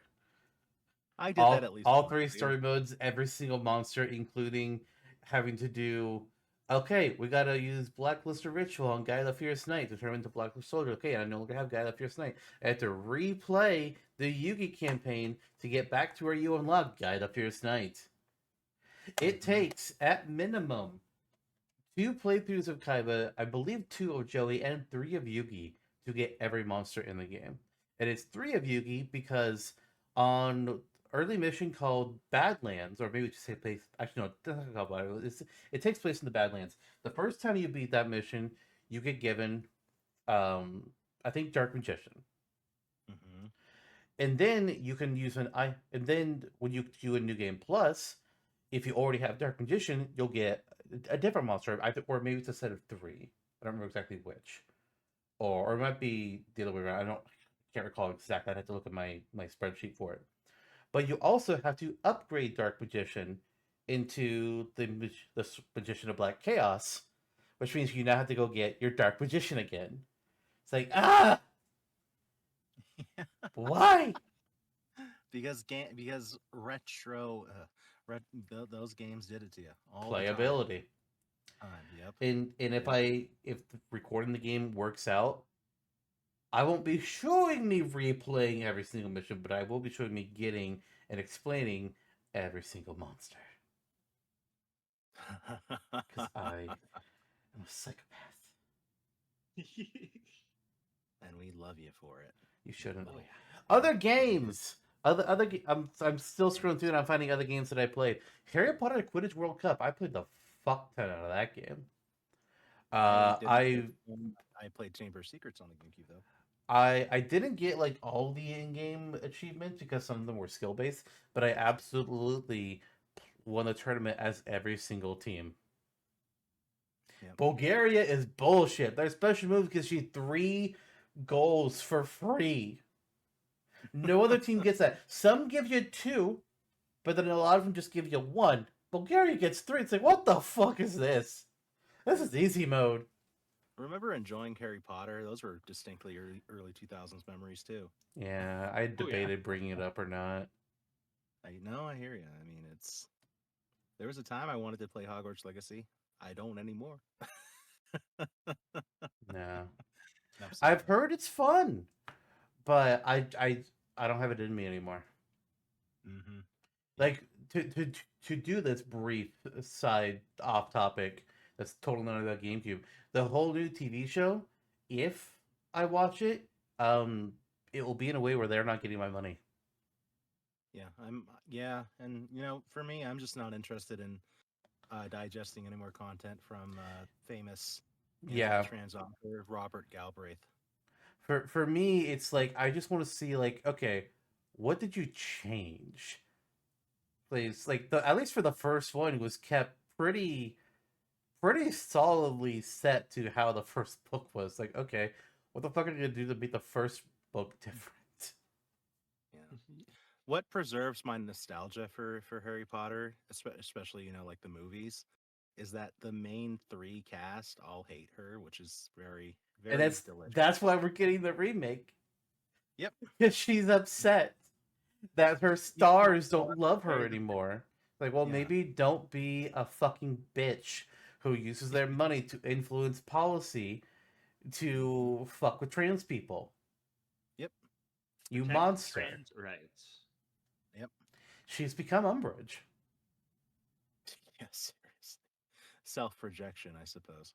I did that at least all once. 3 story modes, every single monster, including having to do. Okay, we gotta use Blacklister Ritual on Guy the Fierce Knight to turn into Blacklist Soldier. Okay, I no longer have Guy the Fierce Knight. I have to replay the Yugi campaign to get back to where you unlock Guy the Fierce Knight. It takes, at minimum, 2 playthroughs of Kaiba, I believe 2 of Joey, and 3 of Yugi to get every monster in the game. And it's 3 of Yugi because on early mission called Badlands, or maybe just say place. Actually, no, it doesn't call Badlands. It takes place in the Badlands. The first time you beat that mission, you get given, I think, Dark Magician. Mm-hmm. And then you can use and then when you do a New Game Plus, if you already have Dark Magician, you'll get a different monster. Or maybe it's a set of 3. I don't remember exactly which. Or it might be the other way around. Can't recall exactly. I'd have to look at my spreadsheet for it. But you also have to upgrade Dark Magician into the Magician of Black Chaos, which means you now have to go get your Dark Magician again. It's like, why? Because retro, those games did it to you. All Playability. The time. Yep. And if recording the game works out, I won't be showing me replaying every single mission, but I will be showing me getting and explaining every single monster. Because I am a psychopath. And we love you for it. You shouldn't. Oh, yeah. Other games. I'm still scrolling through and I'm finding other games that I played. Harry Potter Quidditch World Cup. I played the fuck ton out of that game. I played Chamber of Secrets on the GameCube though. I didn't get like all the in-game achievements because some of them were skill based, but I absolutely won the tournament as every single team. Yep. Bulgaria is bullshit. Their special move gives you 3 goals for free. No other team gets that. Some give you 2, but then a lot of them just give you 1. Bulgaria gets 3. It's like, what the fuck is this? This is easy mode. Remember enjoying Harry Potter? Those were distinctly early 2000s memories too. Yeah, I debated bringing it up or not. I hear you. I mean, There was a time I wanted to play Hogwarts Legacy. I don't anymore. No, Enough said I've about heard it's fun, but I don't have it in me anymore. it. Mm-hmm. Like to do this brief side off topic that's totally not about GameCube. The whole new TV show, if I watch it, it will be in a way where they're not getting my money. Yeah, and for me, I'm just not interested in digesting any more content from famous internet Yeah, trans author Robert Galbraith. for me, it's like I just want to see like, okay, what did you change? Please, like the at least for the first one, it was kept pretty solidly set to how the first book was. Like, okay, what the fuck are you gonna do to make the first book different? Yeah. What preserves my nostalgia for Harry Potter, especially like the movies, is that the main three cast all hate her, which is very And very delicious. that's why we're getting the remake. Yep. Because she's upset that her You know, stars well, don't love very her the- anymore. Like, well, Yeah. maybe don't be a fucking bitch who uses their money to influence policy to fuck with trans people. Yep. You Protect monster. trans rights. Yep. She's become Umbridge. Yeah, seriously. Self-projection, I suppose.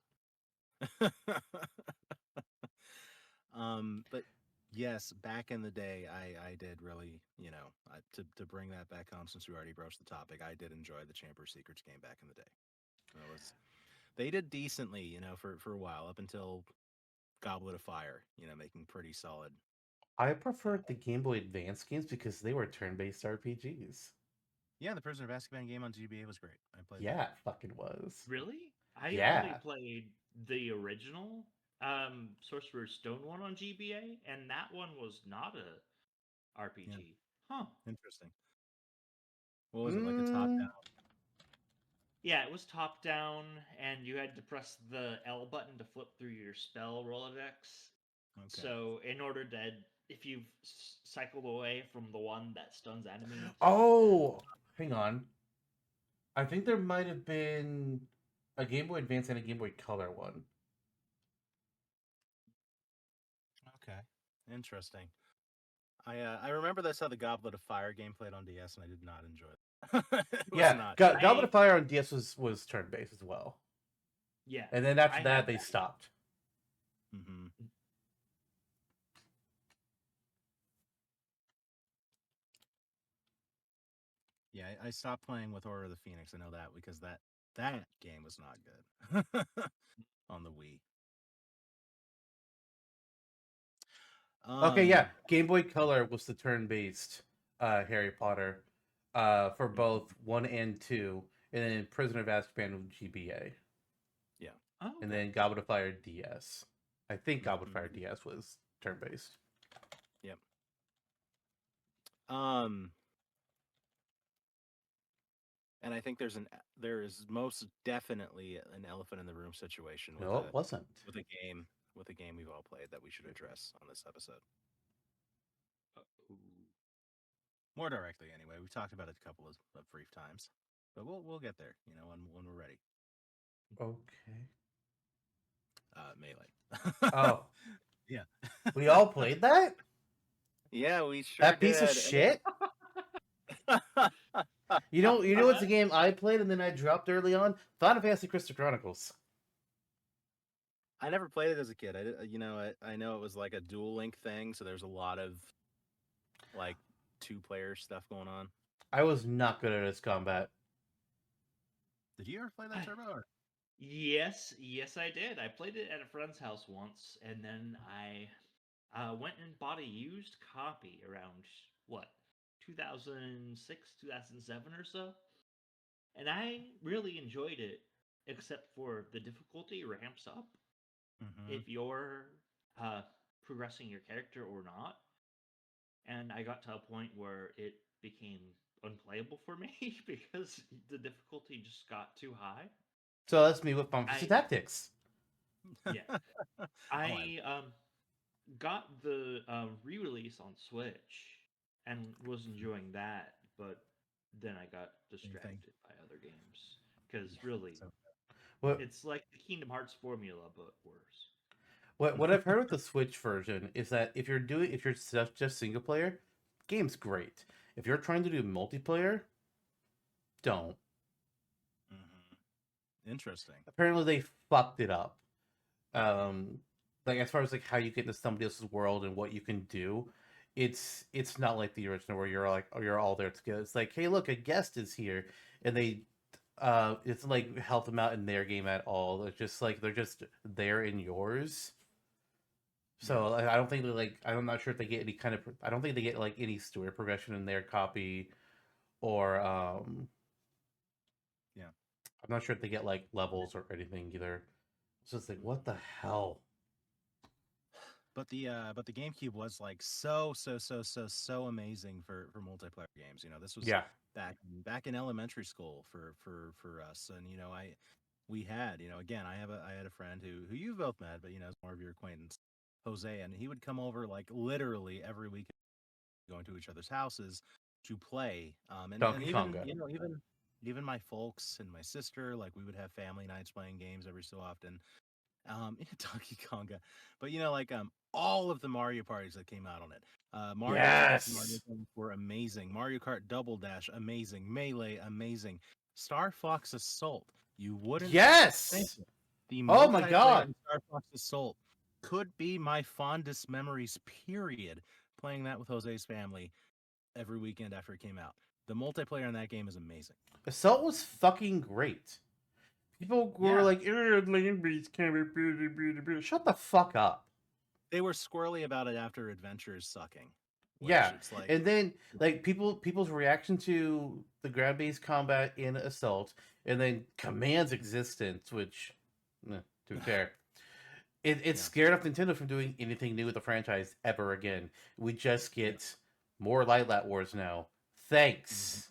But yes, back in the day, I did really, to bring that back home since we already broached the topic, I did enjoy the Chamber of Secrets game back in the day. It was they did decently, for a while up until Goblet of Fire, making pretty solid. I preferred the Game Boy Advance games because they were turn-based RPGs. Yeah, the Prisoner of Azkaban game on GBA was great. I played Yeah, that. it fucking was. Really? I only Yeah. played the original Sorcerer's Stone one on GBA, and that one was not a Yeah, RPG. Huh. interesting. What was it like a top Mm, down? Yeah, it was top down, and you had to press the L button to flip through your spell Rolodex. Okay. So, in order to, if you've cycled away from the one that stuns enemies, oh, hang on. I think there might have been a Game Boy Advance and a Game Boy Color one. Okay. Interesting. I remember that's how the Goblet of Fire game played on DS, and I did not enjoy it. It was Yeah, not. Goblet of Fire on DS was turn based as well, yeah, and then after I that had they that. stopped. Mm-hmm. Yeah, I stopped playing with Order of the Phoenix. I know that because that game was not good on the Wii. Okay, yeah, Um, Game Boy Color was the turn based Harry Potter for both 1 and 2, and then Prisoner of Azkaban with GBA, yeah. Oh, and okay. then Goblet of Fire DS. I think Goblet of Fire Mhm. DS was turn based. Yep. Um, and I think there is most definitely an elephant in the room situation No, it wasn't. with a game we've all played that we should address on this episode. Uh, More directly, anyway. We've talked about it a couple of brief times, but we'll get there. When we're ready. Okay. Melee. Oh, Yeah. we all played that? Yeah, we sure That piece of did. shit? You know what's the game I played and then I dropped early on? Final Fantasy Crystal Chronicles. I never played it as a kid. I did, I know it was like a dual link thing, so there's a lot of like two-player stuff going on. I was not good at its combat. Did you ever play that Turbo? Or? yes, yes, I did. I played it at a friend's house once, and then I went and bought a used copy around what 2006, 2007 or so, and I really enjoyed it, except for the difficulty ramps up Mm-hmm. if you're uh, progressing your character or not. And I got to a point where it became unplayable for me because the difficulty just got too high. So that's me with Final Fantasy I Tactics. yeah, Oh, I got the re-release on Switch and was enjoying that, but then I got Same thing. distracted by other games. Because really, So What it's like the Kingdom Hearts formula, but worse. what I've heard with the Switch version is that if you're just single player, game's great. If you're trying to do multiplayer, don't. interesting. Apparently they fucked it up. Like as far as like how you get into somebody else's world and what you can do, it's not like the original where you're like, oh, you're all there together. It's like, hey, look, a guest is here, and they it's like help them out in their game at all. It's just like they're just there in yours. So like, I don't think they like. I'm not sure if they get any kind of. I don't think they get like any story progression in their copy, or Yeah. I'm not sure if they get like levels or anything either. So it's like, what the hell? But the GameCube was like so amazing for multiplayer games. You know, this was Yeah, back in elementary school for us, and you know, we had, you know, again, I had a friend who you've both met, but you know, is more of your acquaintance, Jose, and he would come over like literally every week, going to each other's houses to play. And Donkey even, Konga. you know, even my folks and my sister, like we would have family nights playing games every so often. Donkey Konga, but you know, like all of the Mario parties that came out on it. Mario Tennis and Mario Yes. Tennis were amazing. Mario Kart Double Dash, amazing. Melee, amazing. Star Fox Assault, you wouldn't think Yes. it. The Oh my multiplayer god. in Star Fox Assault could be my fondest memories, period. Playing that with Jose's family every weekend after it came out. The multiplayer in that game is amazing. Assault was fucking great. People were Yeah, like, lane beats can't be beauty. Shut the fuck up. they were squirrely about it after Adventures sucking, which Yeah. it's like, And then like people's reaction to the ground based combat in Assault and then Command's existence, which to be fair, it yeah. scared off Nintendo from doing anything new with the franchise ever again. We just Yeah. get more Light Lat Wars now. Thanks.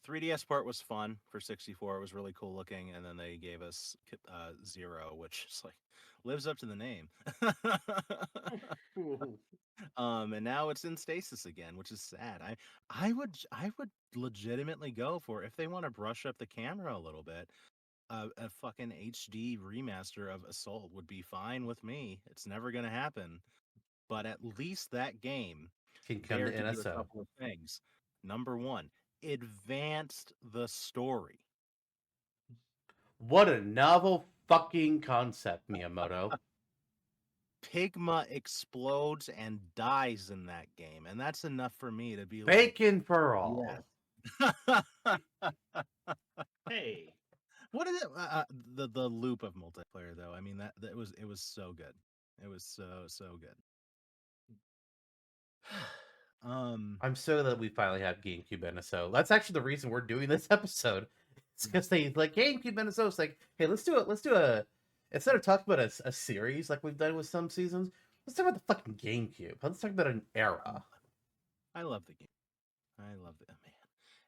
3DS port was fun for 64. It was really cool looking, and then they gave us Zero, which is like lives up to the name. And now it's in stasis again, which is sad. I would legitimately go for, if they want to brush up the camera a little bit. A fucking HD remaster of Assault would be fine with me. It's never gonna happen, but at least that game Can come to dared to do a NSO. couple of things. Number one, advanced the story. What a novel fucking concept, Miyamoto. Pigma explodes and dies in that game, and that's enough for me to be like, Bacon for yes. all. Hey, What is it? The loop of multiplayer though. I mean, that was, it was so good. It was so good. I'm so that we finally have GameCube NSO. That's actually the reason we're doing this episode. It's because they like GameCube NSO. It's like, hey, let's do it. Let's do a instead of talking about a series like we've done with some seasons. Let's talk about the fucking GameCube. Let's talk about an era. I love the game. I love it, man.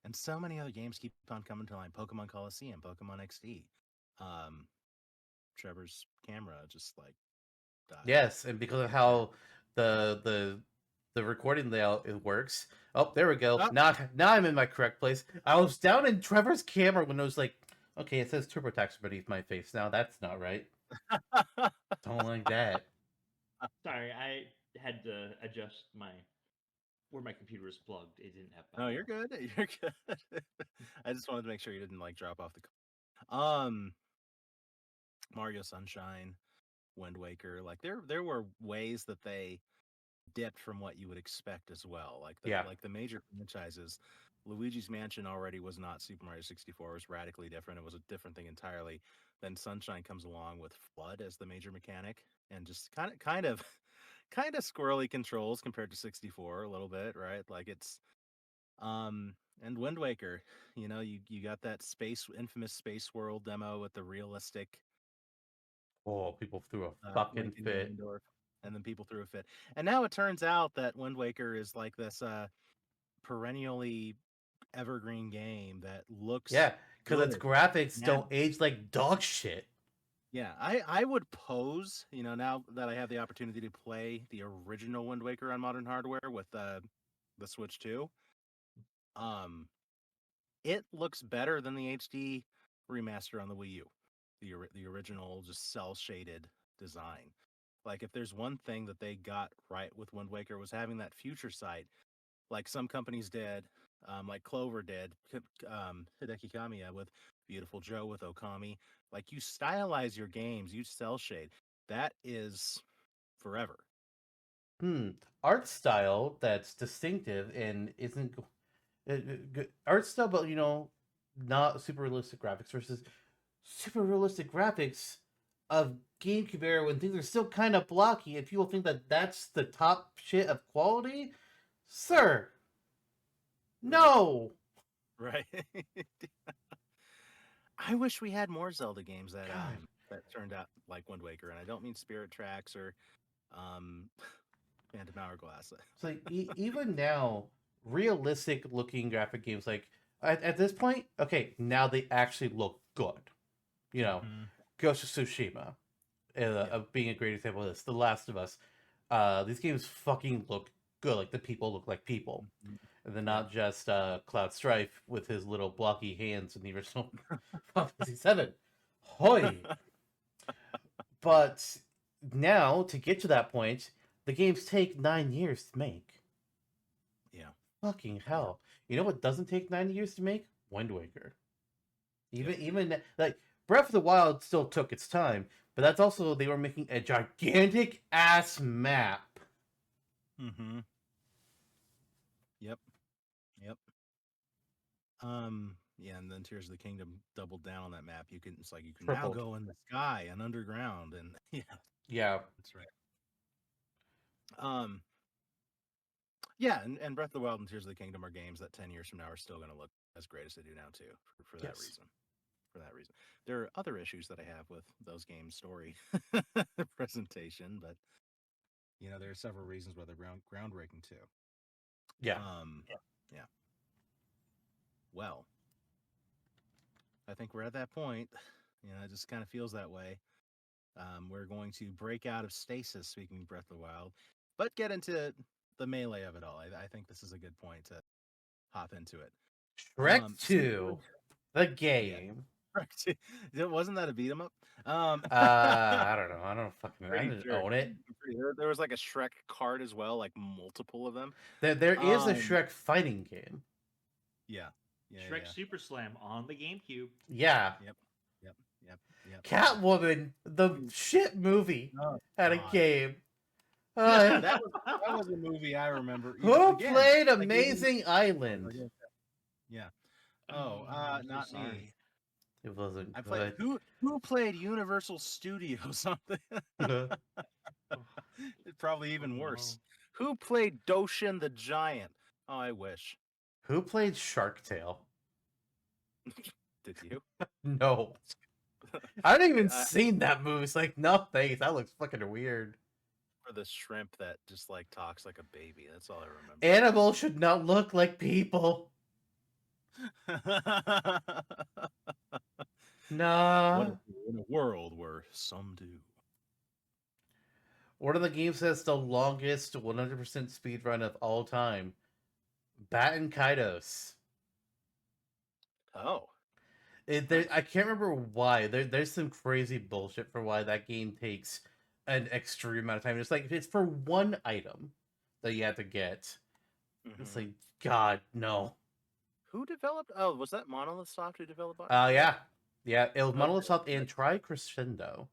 And so many other games keep on coming to line. Pokemon Coliseum, Pokemon XD. Um, Trevor's camera just like died. Yes, and because of how the recording layout it works. Oh, there we go. Oh. Now I'm in my correct place. I was down in Trevor's camera when it was like, okay, it says Turbotaxer beneath my face. Now that's not right. Don't like that. sorry, I had to adjust where my computer was plugged. It didn't have No, power. you're good. You're good. I just wanted to make sure you didn't like drop off the call. Mario Sunshine, Wind Waker, like there were ways that they dipped from what you would expect as well. Yeah. Like the major franchises, Luigi's Mansion already was not Super Mario 64. It was radically different. It was a different thing entirely. Then Sunshine comes along with Flood as the major mechanic, and just kind of squirrely controls compared to 64 a little bit, right? Like it's and Wind Waker, you know, you got that infamous space world demo with the realistic Oh, people threw a fucking Link in fit. Ganondorf, and then people threw a fit. And now it turns out that Wind Waker is like this perennially evergreen game that looks Yeah, because its good. graphics Now, don't age like dog shit. yeah, I would pose, you know, now that I have the opportunity to play the original Wind Waker on modern hardware with the Switch 2, It looks better than the HD remaster on the Wii U, the original just cell shaded design. Like if there's one thing that they got right with Wind Waker was having that future sight, like some companies did, like Clover did, Hideki Kamiya with Beautiful Joe with Okami. Like you stylize your games, you cell shade. That is forever. Art style that's distinctive and isn't good art style, but not super realistic graphics versus super realistic graphics of GameCube era when things are still kind of blocky, and people think that that's the top shit of quality, sir. No. Right. I wish we had more Zelda games that God. that turned out like Wind Waker, and I don't mean Spirit Tracks or um Phantom Hourglass. It's like even now, realistic looking graphic games like at this point, okay, now they actually look good. You know, Mhm. Ghost of Tsushima, being a great example of this. The Last of Us. These games fucking look good. Like the people look like people, Mhm. and they're Yeah. not just Cloud Strife with his little blocky hands in the original Final Fantasy VII. Hoy! But now to get to that point, the games take 9 years to make. Yeah. Fucking hell! You know what doesn't take 9 years to make? Wind Waker. Even like Breath of the Wild still took its time, but that's also they were making a gigantic ass map. Mm-hmm. Yep. Yep. Yeah, and then Tears of the Kingdom doubled down on that map. It's like you can now Tripled. go in the sky and underground, and yeah, Yeah. that's right. Um, yeah, and Breath of the Wild and Tears of the Kingdom are games that 10 years from now are still going to look as great as they do now too. For that Yes. reason. For that reason, there are other issues that I have with those games' story presentation, but there are several reasons why they're groundbreaking too. Yeah. Yeah. Well, I think we're at that point. It just kind of feels that way. We're going to break out of stasis, speaking of Breath of the Wild, but get into the melee of it all. I think this is a good point to hop into it. Shrek So 2, the yeah, game. Shrek 2. Wasn't that a beat 'em up? I don't know. I don't fucking. I Pretty didn't sure. own it. There was like a Shrek card as well, like multiple of them. There is a Um, Shrek fighting game. yeah, Shrek Super Slam on the GameCube. Yeah. Yep. Catwoman, the shit movie, Oh, had a God. game. That was a movie I remember. Who Again, played like even- Amazing Island? Yeah. I'm so Not sorry. me. It wasn't I played good. who played Universal Studios something. It's probably even worse. Who played Doshin the Giant? Oh, I wish. Who played Shark Tale? Did you? No. I haven't even I- seen that movie. It's like, no thanks. That looks fucking weird. For the shrimp that just like talks like a baby. That's all I remember. Animals should not look like people. Nah. What in a world where some do. One of the games that's the longest 100% speed run of all time. Batten Kaitos. Oh. I can't remember why. There's some crazy bullshit for why that game takes an extreme amount of time. It's like it's for one item that you have to get. It's like, God, no. Who developed? Oh, was that Monolith Soft who developed it? Yeah. It was Monolith Okay. Soft and Tri Crescendo.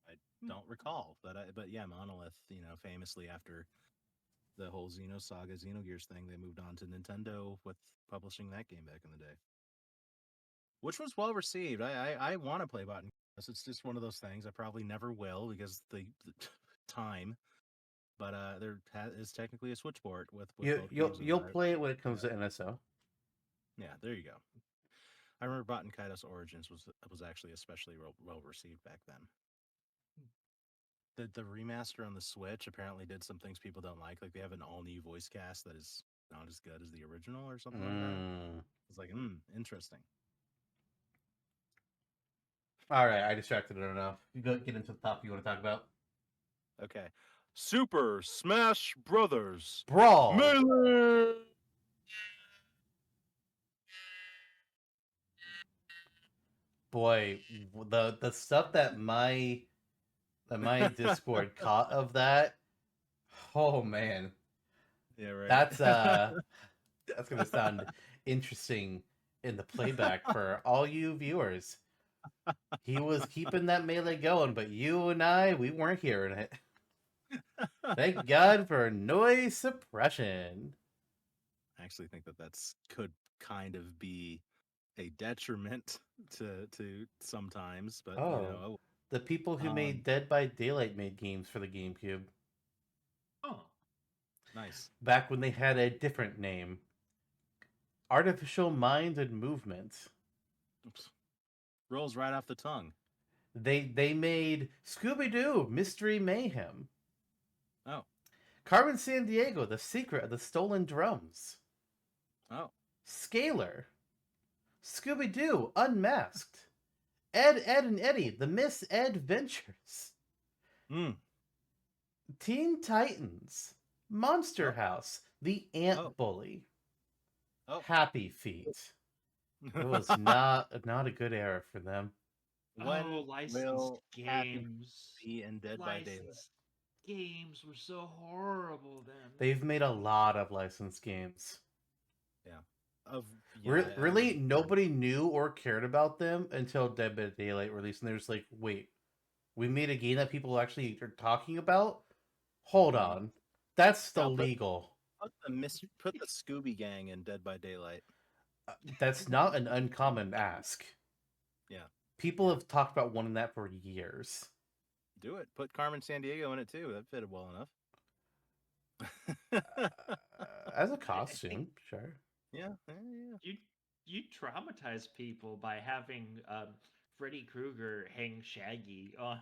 I don't recall, but yeah, Monolith. Famously after the whole Xenosaga, Xenogears thing, they moved on to Nintendo with publishing that game back in the day, which was well received. I want to play Button. It's just one of those things. I probably never will because the time. But there is technically a Switch port with both games. You'll play it when it comes to NSO. Yeah, there you go. I remember Baten Kaitos Origins was actually especially well received back then. The remaster on the Switch apparently did some things people don't like. Like they have an all new voice cast that is not as good as the original or something like that. It's like, interesting. All right, I distracted it enough. You go get into the topic you want to talk about. Okay, Super Smash Brothers Brawl. Melee. Boy, the stuff that my Discord caught of that. Oh man, Yeah, right. that's gonna sound interesting in the playback for all you viewers. He was keeping that melee going, but you and I, we weren't hearing it. Thank God for noise suppression. I actually think that could kind of be a detriment to sometimes, but Oh, the people who um, made Dead by Daylight made games for the GameCube Oh, nice. back when they had a different name, Artificial Mind and Movement. Oops. Rolls right off the tongue. They made Scooby Doo Mystery Mayhem, Oh, Carmen Sandiego The Secret of the Stolen Drums, oh, Scalar, Scooby Doo Unmasked, Ed, Ed and Eddie The Miss Ed Ventures, mm. Teen Titans, Monster Oh, House, The Ant oh, Bully, oh. Happy Feet. It was not a good era for them. When licensed will Happy games. be in Dead by Daylight? Licensed games were so horrible then. They've made a lot of licensed games. Yeah. I Really, mean, nobody knew or cared about them until Dead by Daylight released, and they're just like, wait, we made a game that people actually are talking about? Hold Mhm. on. That's still Now legal. put the Scooby Gang in Dead by Daylight. That's not an uncommon ask. Yeah. People have talked about wanting that for years. Do it. Put Carmen Sandiego in it too. That fitted well enough. As a I costume, think sure. Yeah. you traumatize people by having Freddy Krueger hang Shaggy on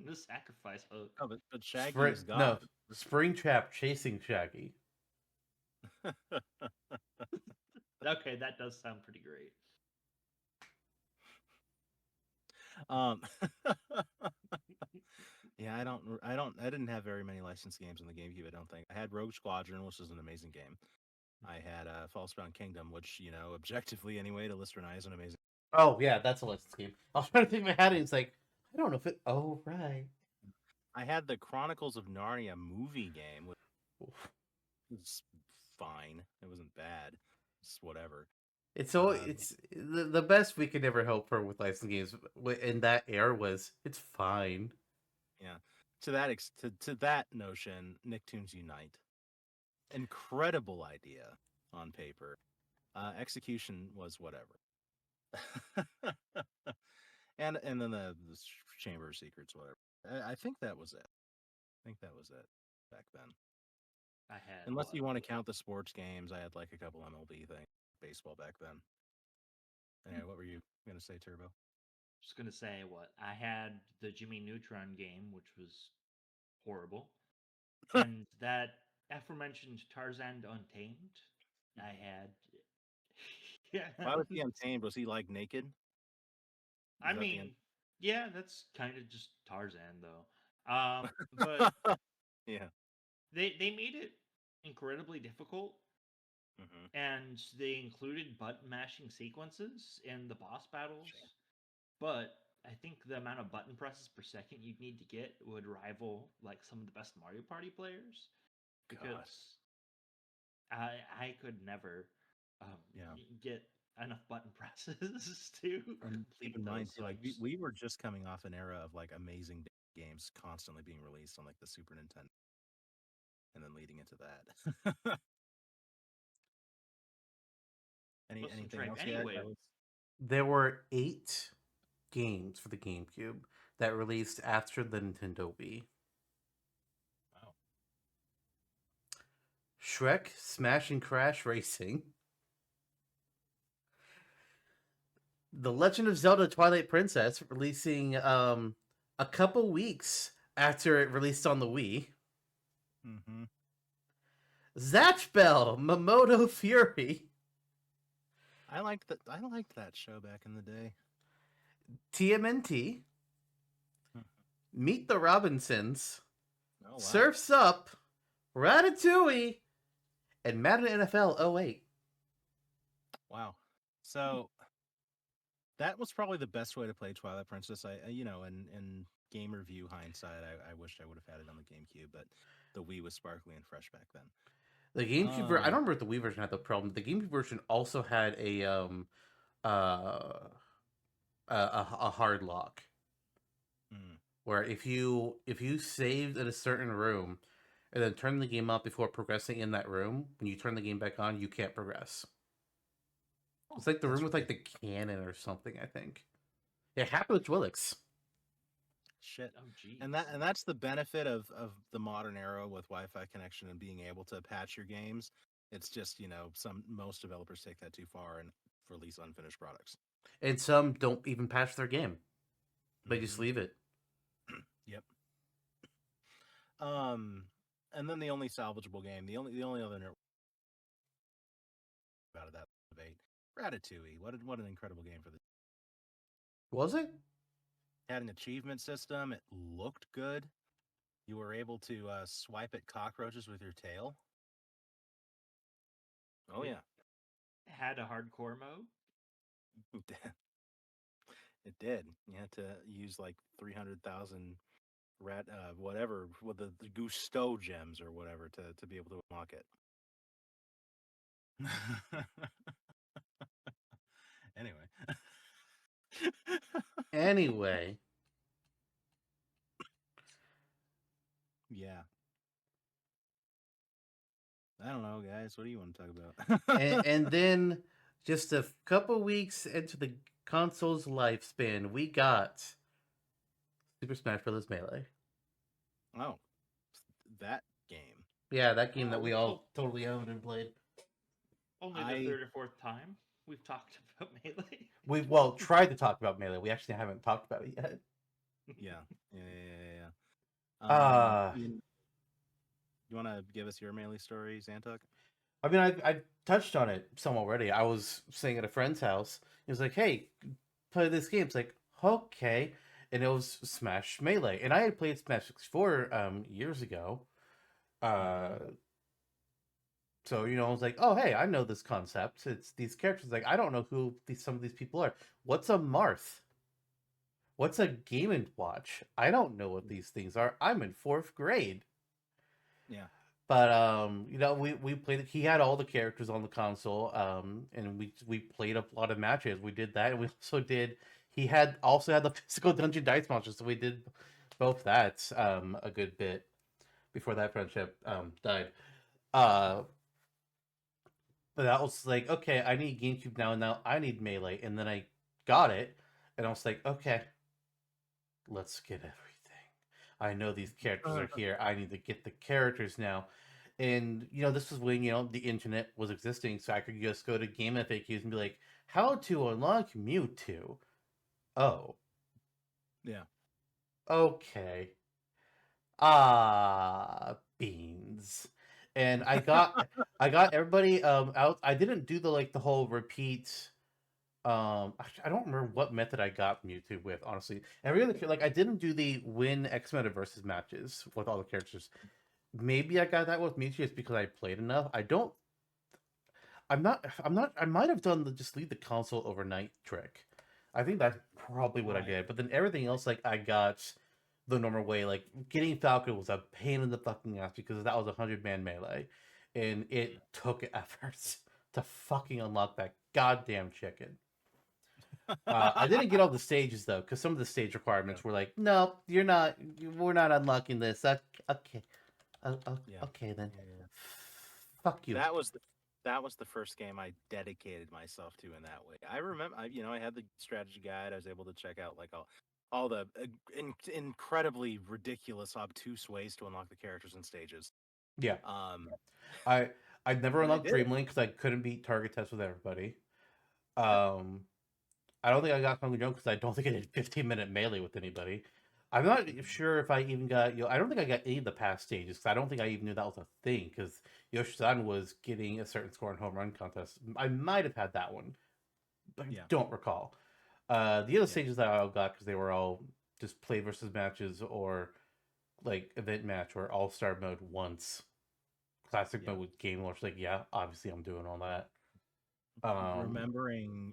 the sacrifice hook. Oh, but Shaggy is God. No, Springtrap chasing Shaggy. Okay, that does sound pretty great. Yeah, I didn't have very many licensed games on the GameCube. I don't think I had Rogue Squadron, which was an amazing game. I had Falsebound Kingdom, which objectively anyway, to Listerine is an amazing. Oh yeah, that's a licensed game. I was trying to think in my head, and it's like, I don't know if it. Oh right. I had the Chronicles of Narnia movie game, which Oof. was fine. It wasn't bad. It's whatever. It's the best we could ever hope for with licensed games in that era was it's fine. Yeah. To that notion, Nicktoons Unite. Incredible idea on paper. Execution was whatever. and then the Chamber of Secrets, whatever. I think that was it. Back then. I had Unless you want to count the sports games, I had like a couple MLB things, baseball back then. Anyway, what were you gonna say, Turbo? Just gonna say what I had the Jimmy Neutron game, which was horrible, and that aforementioned Tarzan Untamed. I had. Yeah. Why was he untamed? Was he like naked? I Is that the end? mean, yeah, that's kind of just Tarzan though. But Yeah. they made it incredibly difficult, Mm-hmm. and they included button mashing sequences in the boss battles. Shame. But I think the amount of button presses per second you'd need to get would rival like some of the best Mario Party players, God. because I could never Yeah. get enough button presses to And keep complete in mind those. too, like we were just coming off an era of like amazing games constantly being released on like the Super Nintendo, and then leading into that. Anything else? Anyway, There were 8 games for the GameCube that released after the Nintendo Wii. Wow. Shrek Smash and Crash Racing, The Legend of Zelda Twilight Princess, releasing a couple weeks after it released on the Wii. Mm-hmm. Zatch Bell Mamoto Fury, I liked that show back in the day. TMNT, Hmm. Meet the Robinsons, Oh wow. Surf's Up, Ratatouille, and Madden NFL 08. Wow. So That was probably the best way to play Twilight Princess. In game review hindsight, I wished I would have had it on the GameCube, but the Wii was sparkly and fresh back then. The GameCube I don't remember if the Wii version had the problem. The GameCube version also had uh, a hard lock where if you saved in a certain room and then turn the game off before progressing in that room, when you turn the game back on, you can't progress. It's like the room with like the cannon or something, I think. It happened with Willix. Shit. Oh, geez. And that's the benefit of the modern era with Wi-Fi connection and being able to patch your games. It's just, most developers take that too far and release unfinished products. And some don't even patch their game. They just leave it. Yep. And then the only salvageable game, the only other note out of that debate, Ratatouille. What an incredible game for this. Was it? Had an achievement system. It looked good. You were able to swipe at cockroaches with your tail. Oh yeah. Had a hardcore mode. It did. You had to use like 300,000 whatever with the Gusto gems or whatever to be able to unlock it. Anyway. Yeah. I don't know, guys. What do you want to talk about? and then just a couple weeks into the console's lifespan, we got Super Smash Bros. Melee. Oh, that game. Yeah, that game that we all totally owned and played. Only the third or fourth time we've talked about Melee. We've tried to talk about Melee. We actually haven't talked about it yet. Yeah. You want to give us your Melee story, Zantuk? I mean, I touched on it some already. I was staying at a friend's house. He was like, "Hey, play this game." It's like, okay, and it was Smash Melee, and I had played Smash 64 years ago. So I was like, "Oh, hey, I know this concept. It's these characters. Like, I don't know who some of these people are. What's a Marth? What's a Game & Watch? I don't know what these things are. I'm in 4th grade." Yeah. But we played it. He had all the characters on the console, and we played a lot of matches. We did that, and we also did. He also had the physical Dungeon Dice Monsters, so we did both that a good bit before that friendship died. But that was like, okay, I need GameCube now, and now I need Melee, and then I got it, and I was like, okay, let's get everything. I know these characters are here. I need to get the characters now. And, this was when, the internet was existing, so I could just go to Game FAQs and be like, how to unlock Mewtwo? Oh. Yeah. Okay. Beans. And I got everybody out. I didn't do the whole repeat. I don't remember what method I got Mewtwo with, honestly. Every other I didn't do the win X Meta versus matches with all the characters. Maybe I got that with Mewtwo just because I played enough. I might have done the just leave the console overnight trick. I think that's probably what I did. But then everything else, I got the normal way. Like, getting Falcon was a pain in the fucking ass because that was a 100-man melee. And it took efforts to fucking unlock that goddamn chicken. I didn't get all the stages though, because some of the stage requirements were like, "No, we're not unlocking this." Okay, okay then. Yeah. Fuck you. That was the first game I dedicated myself to in that way. I remember, I had the strategy guide. I was able to check out all the incredibly ridiculous, obtuse ways to unlock the characters and stages. Yeah. I never unlocked Dreamlink because I couldn't beat target tests with everybody. I don't think I got Hungry Joe because I don't think I did 15-minute melee with anybody. I'm not sure if I even got, I don't think I got any of the past stages because I don't think I even knew that was a thing because Yoshi-san was getting a certain score in home run contest. I might have had that one, but I don't recall. The other stages that I got because they were all just play versus matches or event match or all-star mode once. Classic mode with game launch. Obviously I'm doing all that. Remembering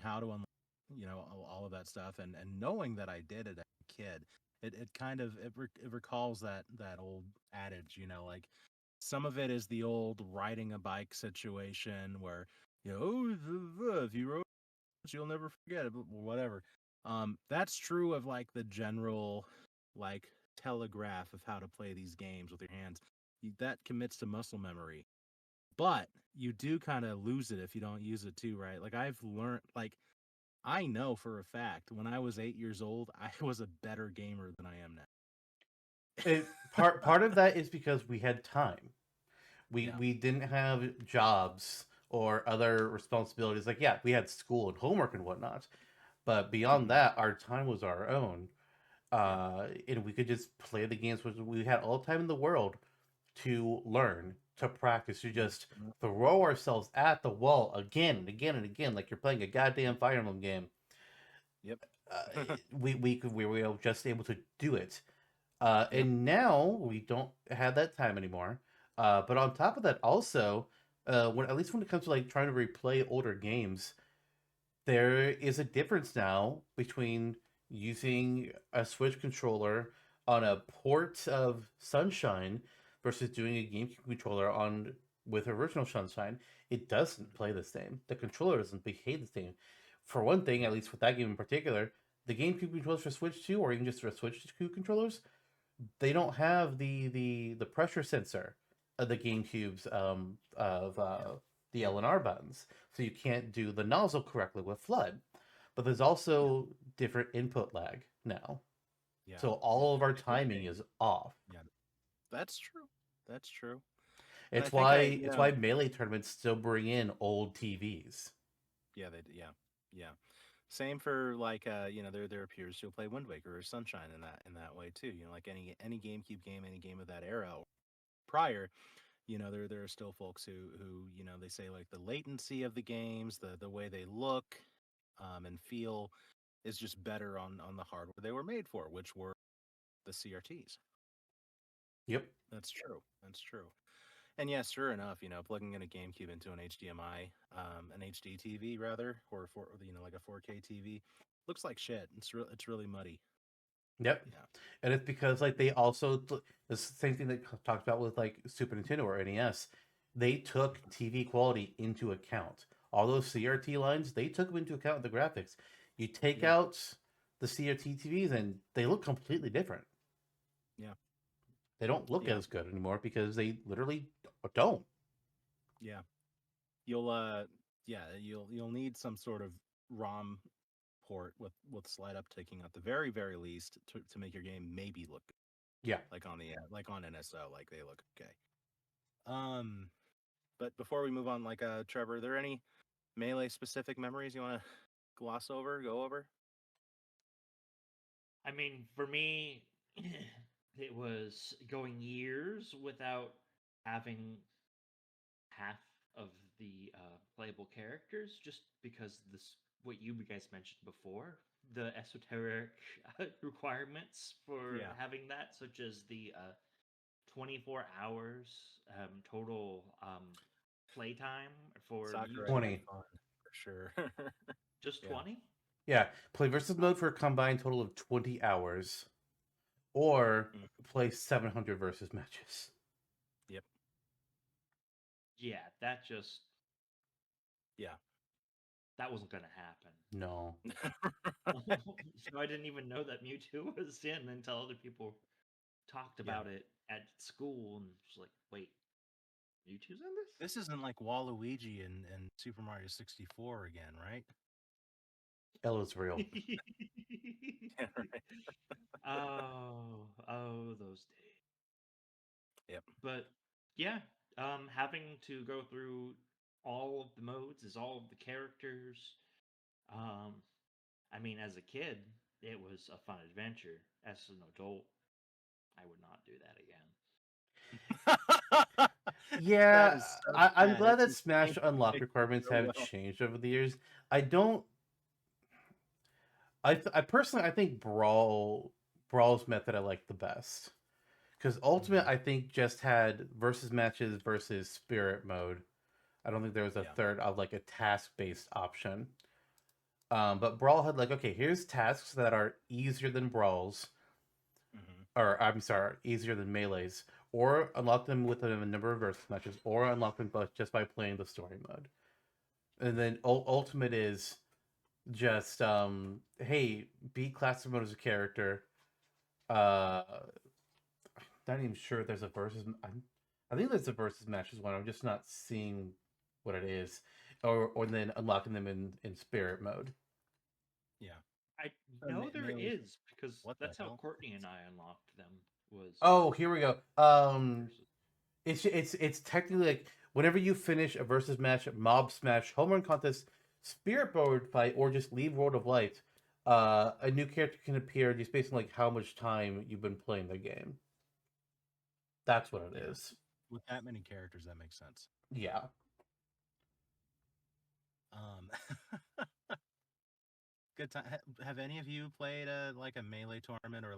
how to unlock all of that stuff, and knowing that I did it as a kid, it kind of it recalls that old adage, like some of it is the old riding a bike situation where if you rode you'll never forget it, but whatever. That's true of like the general like telegraph of how to play these games with your hands. That commits to muscle memory, but you do kind of lose it if you don't use it too, right? Like I've learned, like I know for a fact when I was 8 years old, I was a better gamer than I am now. Part of that is because we had time. We Yeah. we didn't have jobs or other responsibilities. Like, yeah, we had school and homework and whatnot, but beyond Mhm. that, our time was our own. Yeah. And we could just play the games. We had all the time in the world to learn, to practice, to just Mhm. throw ourselves at the wall again and again and again, like you're playing a goddamn Fire Emblem game. Yep. We were just able to do it. Yep. And now we don't have that time anymore. But on top of that, also, when at least when it comes to like trying to replay older games, there is a difference now between using a Switch controller on a port of Sunshine versus doing a GameCube controller on with original Sunshine. It doesn't play the same. The controller doesn't behave the same. For one thing, at least with that game in particular, the GameCube controllers for Switch 2 or even just for Switch 2 controllers, they don't have the pressure sensor of the GameCube's of the L and R buttons, so you can't do the nozzle correctly with Flood. But there's Yeah. also different input lag now, Yeah. so all of our I think timing is off. yeah, that's true. That's true. And I It's think why I, it's why melee tournaments still bring in old TVs. yeah, yeah, yeah. Same for like there are peers who play Wind Waker or Sunshine in that way too. Like any GameCube game, any game of that era or prior, there are still folks who they say like the latency of the games, the way they look and feel is just better on the hardware they were made for, which were the CRTs. Yep. That's true. That's true. And yes, sure enough, plugging in a GameCube into an HDMI, an HD TV rather, or like a 4K TV, looks like shit. It's really muddy. Yep. Yeah. And it's because like they also the same thing that talked about with like Super Nintendo or NES. They took TV quality into account. All those CRT lines, they took them into account in the graphics. You take Yeah. out the CRT TVs and they look completely different. Yeah. They don't look Yeah. as good anymore because they literally don't. Yeah. You'll you'll need some sort of ROM port with slight uptaking at the very very least to make your game maybe look good. Yeah. Like on the like on NSO, like they look okay. Um, but before we move on, like Trevor, are there any melee specific memories you want to go over? I mean, for me, it was going years without having half of the playable characters, just because this what you guys mentioned before, the esoteric requirements for Yeah. having that, such as the 24 hours total playtime for Sakurai had Mewtwo. 20. fun for sure. Just Yeah. 20? Yeah. Play versus mode for a combined total of 20 hours or Mm. play 700 versus matches. Yep. Yeah, that just Yeah. that wasn't gonna happen. No. So I didn't even know that Mewtwo was in until other people talked Yeah. about it at school, and was like, "Wait, Mewtwo's in this?" This isn't like Waluigi and Super Mario 64 again, right? L is real. Yeah, right. Oh, those days. Yep. But yeah, having to go through all of the modes is all of the characters. Um, I mean, as a kid, it was a fun adventure. As an adult, I would not do that again. That Yeah, is so I'm sad. glad It's that a Smash shame you unlock picked it requirements so have well. changed over the years. I don't. I personally I think Brawl's method I like the best because Ultimate Mhm. I think just had versus matches versus Spirit mode. I don't think there was a Yeah. third of like a task based option. But Brawl had like, okay, here's tasks that are easier than Brawls, or I'm sorry, easier than Melees, or unlock them with a number of versus matches, or unlock them both just by playing the story mode. And then Ultimate is just, hey, beat classic mode as a character. Uh, Not even sure if there's a versus. I think there's a versus matches one. I'm just not seeing what it is, or then unlocking them in spirit mode. Yeah. I know there Melee. is because What the that's how hell? Courtney and I unlocked them. Was Oh, here we go. versus. It's technically like whenever you finish a versus match, mob smash, home run contest, spirit mode fight, or just leave World of Light, a new character can appear just based on like how much time you've been playing the game. That's what it Yeah. is. With that many characters, that makes sense. Yeah. Good time. Have any of you played like a melee tournament or?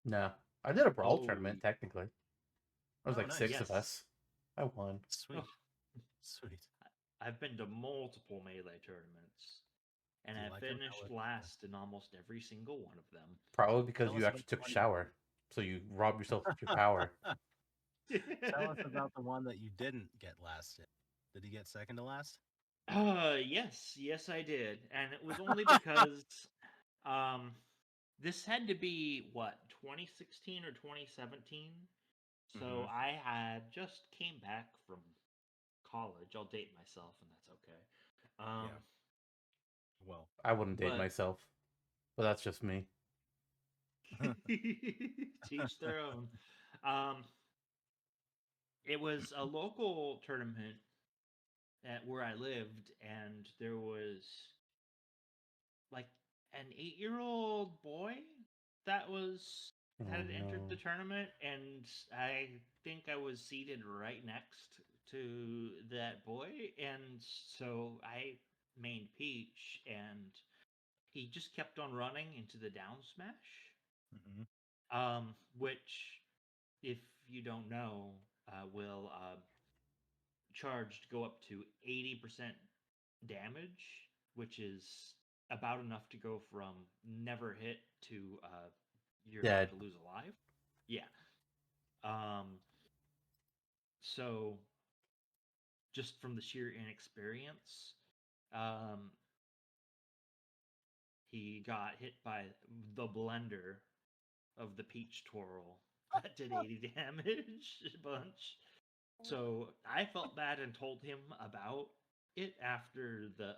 No, I did a brawl Oh, tournament technically. There was Oh, like nice. 6 of yes. us. I won. Sweet, Oh, sweet. I've been to multiple melee tournaments, and Do you have like them? finished last in almost every single one of them. Probably because Tell you us about actually the took a one. shower, so you robbed yourself of your power. Tell us about the one that you didn't get last in. Did you get second to last? Yes, I did, and it was only because um, this had to be what 2016 or 2017. So Mm-hmm. I had just came back from college. I'll date myself, and that's okay. Yeah. Well. I wouldn't date But myself, but that's just me. teach their own. Um, it was a local tournament at where I lived, and there was like an 8-year-old boy that was that Oh had entered the no. tournament, and I think I was seated right next to that boy, and so I mained Peach, and he just kept on running into the down smash, Mm-hmm. which, if you don't know, will charge to go up to 80% damage, which is about enough to go from never hit to you're about Dead. to lose a life. Yeah. Um, so just from the sheer inexperience, um, he got hit by the blender of the peach twirl that did 80 damage a bunch. So I felt bad and told him about it after the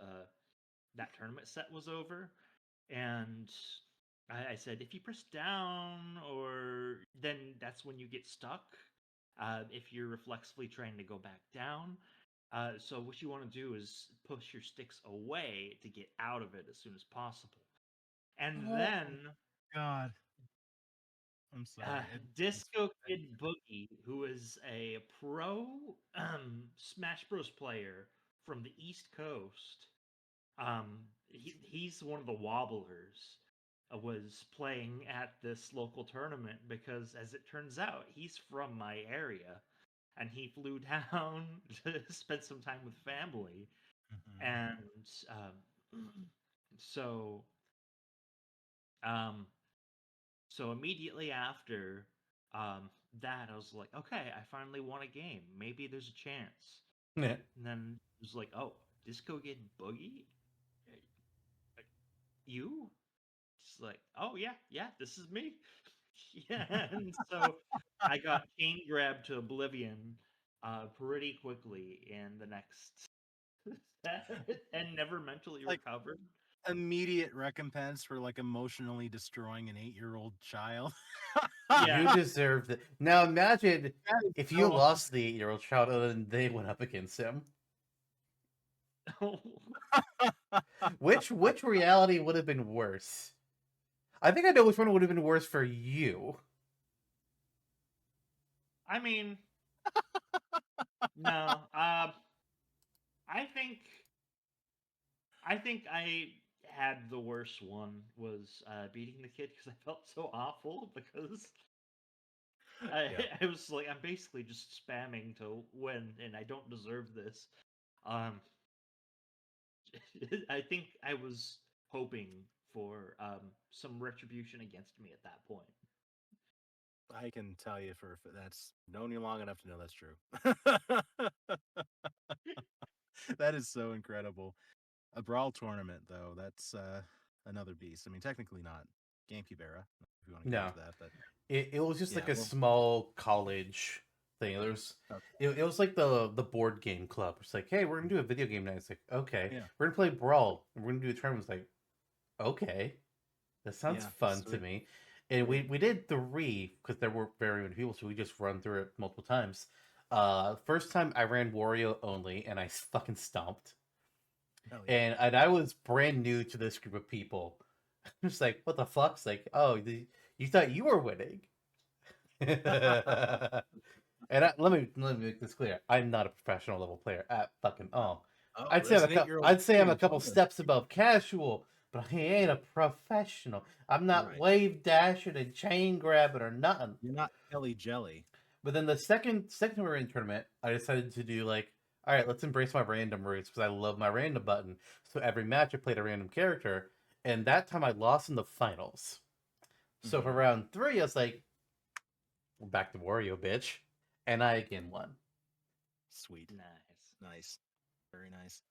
that tournament set was over, and I said, if you press down, or then that's when you get stuck. If you're reflexively trying to go back down, so what you want to do is push your sticks away to get out of it as soon as possible. And Oh then God. I'm sorry. It's Disco Kid Boogie, who is a pro Smash Bros. Player from the East Coast, he's one of the wobblers. Was playing at this local tournament because, as it turns out, he's from my area, and he flew down to spend some time with family, mm-hmm. and so um, so immediately after that, I was like, okay, I finally won a game. Maybe there's a chance. Yeah. And then it was like, oh, Disco Kid Boogie, Uh, you? It's like, oh yeah, this is me. Yeah, and so I got chain grabbed to oblivion pretty quickly in the next and never mentally Like recovered. immediate recompense for like emotionally destroying an 8-year-old child. Yeah. You deserve it. Now imagine That is if you so lost the 8-year-old child and then they went up against him. Which reality would have been worse? I think I know which one would have been worse for you. I mean, no. I think I had the worst one was beating the kid because I felt so awful because Yeah. I was like, I'm basically just spamming to win, and I don't deserve this. Um, I think I was hoping for some retribution against me at that point. I can tell you that's known you long enough to know that's true. That is so incredible. A brawl tournament, though, that's another beast. I mean, technically not GameCube era, if you want to get No, into that, but it was just yeah, like a well, small college thing. It was like the board game club. It's like, hey, we're gonna do a video game night. It's like, okay, yeah, we're gonna play Brawl and we're gonna do a tournament. It's like, okay, that sounds yeah, fun to sweet. me. And we did 3 because there were very many people, so we just run through it multiple times. First time I ran Wario only, and I fucking stomped. Hell yeah. And I was brand new to this group of people. Just like, what the fuck? It's like, oh, you thought you were winning. And let me make this clear. I'm not a professional level player at fucking all. Oh, I'd say there's an 8-year-old I'd say I'm a you're couple fun. steps above casual, but I ain't a professional. I'm not Right. wave dashing and chain grabbing or nothing. You're not Kelly Jelly. But then the second we were in tournament, I decided to do like, all right, let's embrace my random roots because I love my random button. So every match I played a random character, and that time I lost in the finals. So for Mhm. round 3, I was like, we're back to Wario, bitch, and I again won. Sweet. Nice. Nice. Very nice.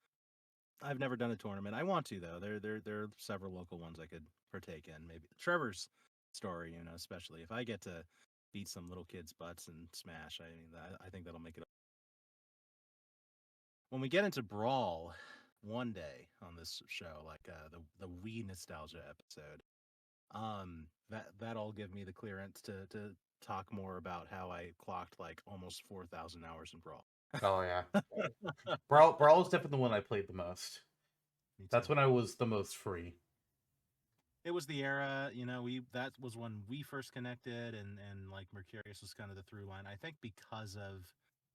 I've never done a tournament. I want to though. There are several local ones I could partake in. Maybe Trevor's story, especially if I get to beat some little kids' butts and smash. I mean, I think that'll make it. When we get into Brawl one day on this show, like the Wii nostalgia episode, that'll give me the clearance to talk more about how I clocked like almost 4,000 hours in Brawl. Oh yeah, Brawl is definitely the one I played the most. Me That's too. when I was the most free. It was the era, that was when we first connected, and like Mercurius was kind of the through line. I think because of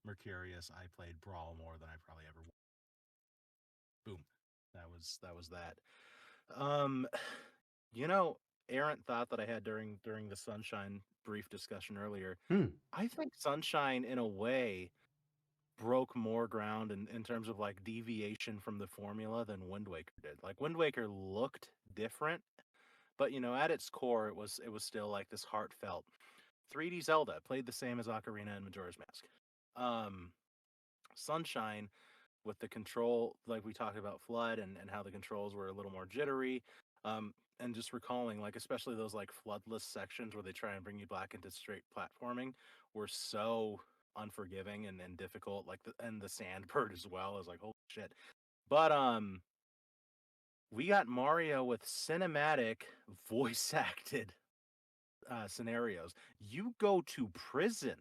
Mercurius, I played Brawl more than I probably ever. Boom, that was that. Um, errant thought that I had during the Sunshine brief discussion earlier. Hmm. I think Sunshine, in a way, broke more ground in terms of like deviation from the formula than Wind Waker did. Like Wind Waker looked different, but at its core, it was still like this heartfelt 3D Zelda, played the same as Ocarina and Majora's Mask. Um, Sunshine, with the control, like we talked about Flood and how the controls were a little more jittery. And just recalling, like, especially those like floodless sections where they try and bring you back into straight platforming were so unforgiving and difficult. Like the Sandbird as well is like, holy shit. But we got Mario with cinematic voice acted scenarios. You go to prison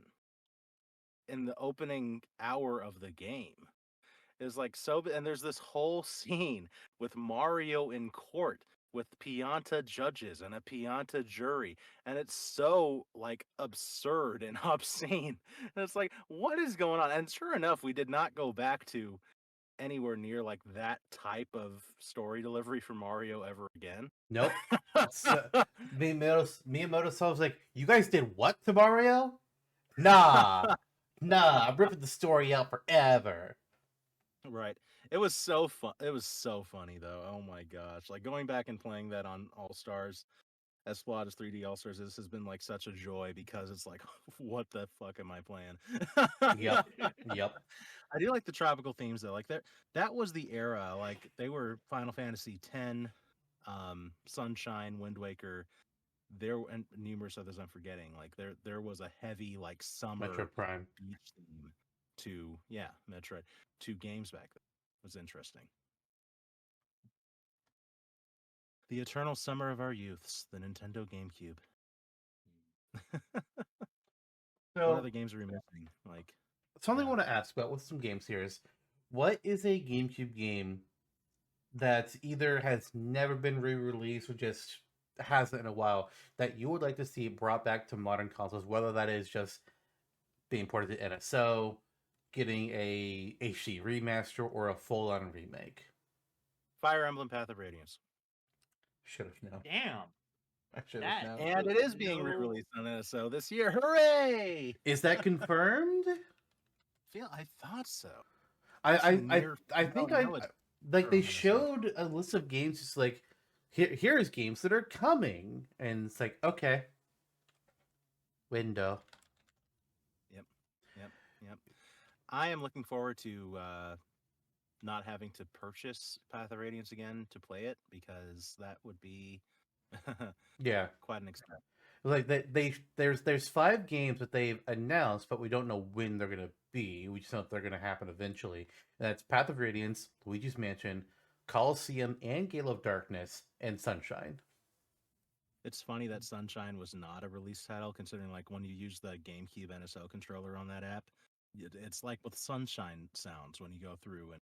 in the opening hour of the game. Is like so, and there's this whole scene with Mario in court with Pianta judges and a Pianta jury, and it's so like absurd and obscene. And it's like, what is going on? And sure enough, we did not go back to anywhere near like that type of story delivery for Mario ever again. Nope. So, Miyamoto was like, you guys did what to Mario? Nah, I'm ripping the story out forever. Right. It was so fun. It was so funny though. Oh my gosh. Like going back and playing that on All Stars as flawed as 3D All Stars, this has been like such a joy because it's like, what the fuck am I playing? Yep. Yep. I do like the tropical themes though. Like that was the era. Like they were Final Fantasy X, Sunshine, Wind Waker. And numerous others I'm forgetting. Like there was a heavy like summer Metroid Prime. beach theme to Metroid to games back then. It was interesting. The eternal summer of our youths, the Nintendo GameCube. What So other games are we missing? Like, something I yeah. want to ask about with some games here is, what is a GameCube game that either has never been re-released or just hasn't in a while that you would like to see brought back to modern consoles, whether that is just being ported to NSO, getting a HD remaster, or a full-on remake? Fire Emblem Path of Radiance. Should have known. Damn. I should That- have known. And it is being re-released on NSO this year. Hooray! Is that confirmed? I thought so. I Some I near- I no, think no, it's like they From Minnesota. showed a list of games. It's like here's games that are coming, and it's like okay, window. Yep, yep, yep. I am looking forward to not having to purchase Path of Radiance again to play it because that would be Yeah, quite an expense. like there's 5 games that they've announced, but we don't know when they're gonna be. We just know that they're gonna happen eventually. And that's Path of Radiance, Luigi's Mansion, Coliseum, and Gale of Darkness, and Sunshine. It's funny that Sunshine was not a release title, considering like when you use the GameCube NSO controller on that app, it's like with Sunshine sounds when you go through and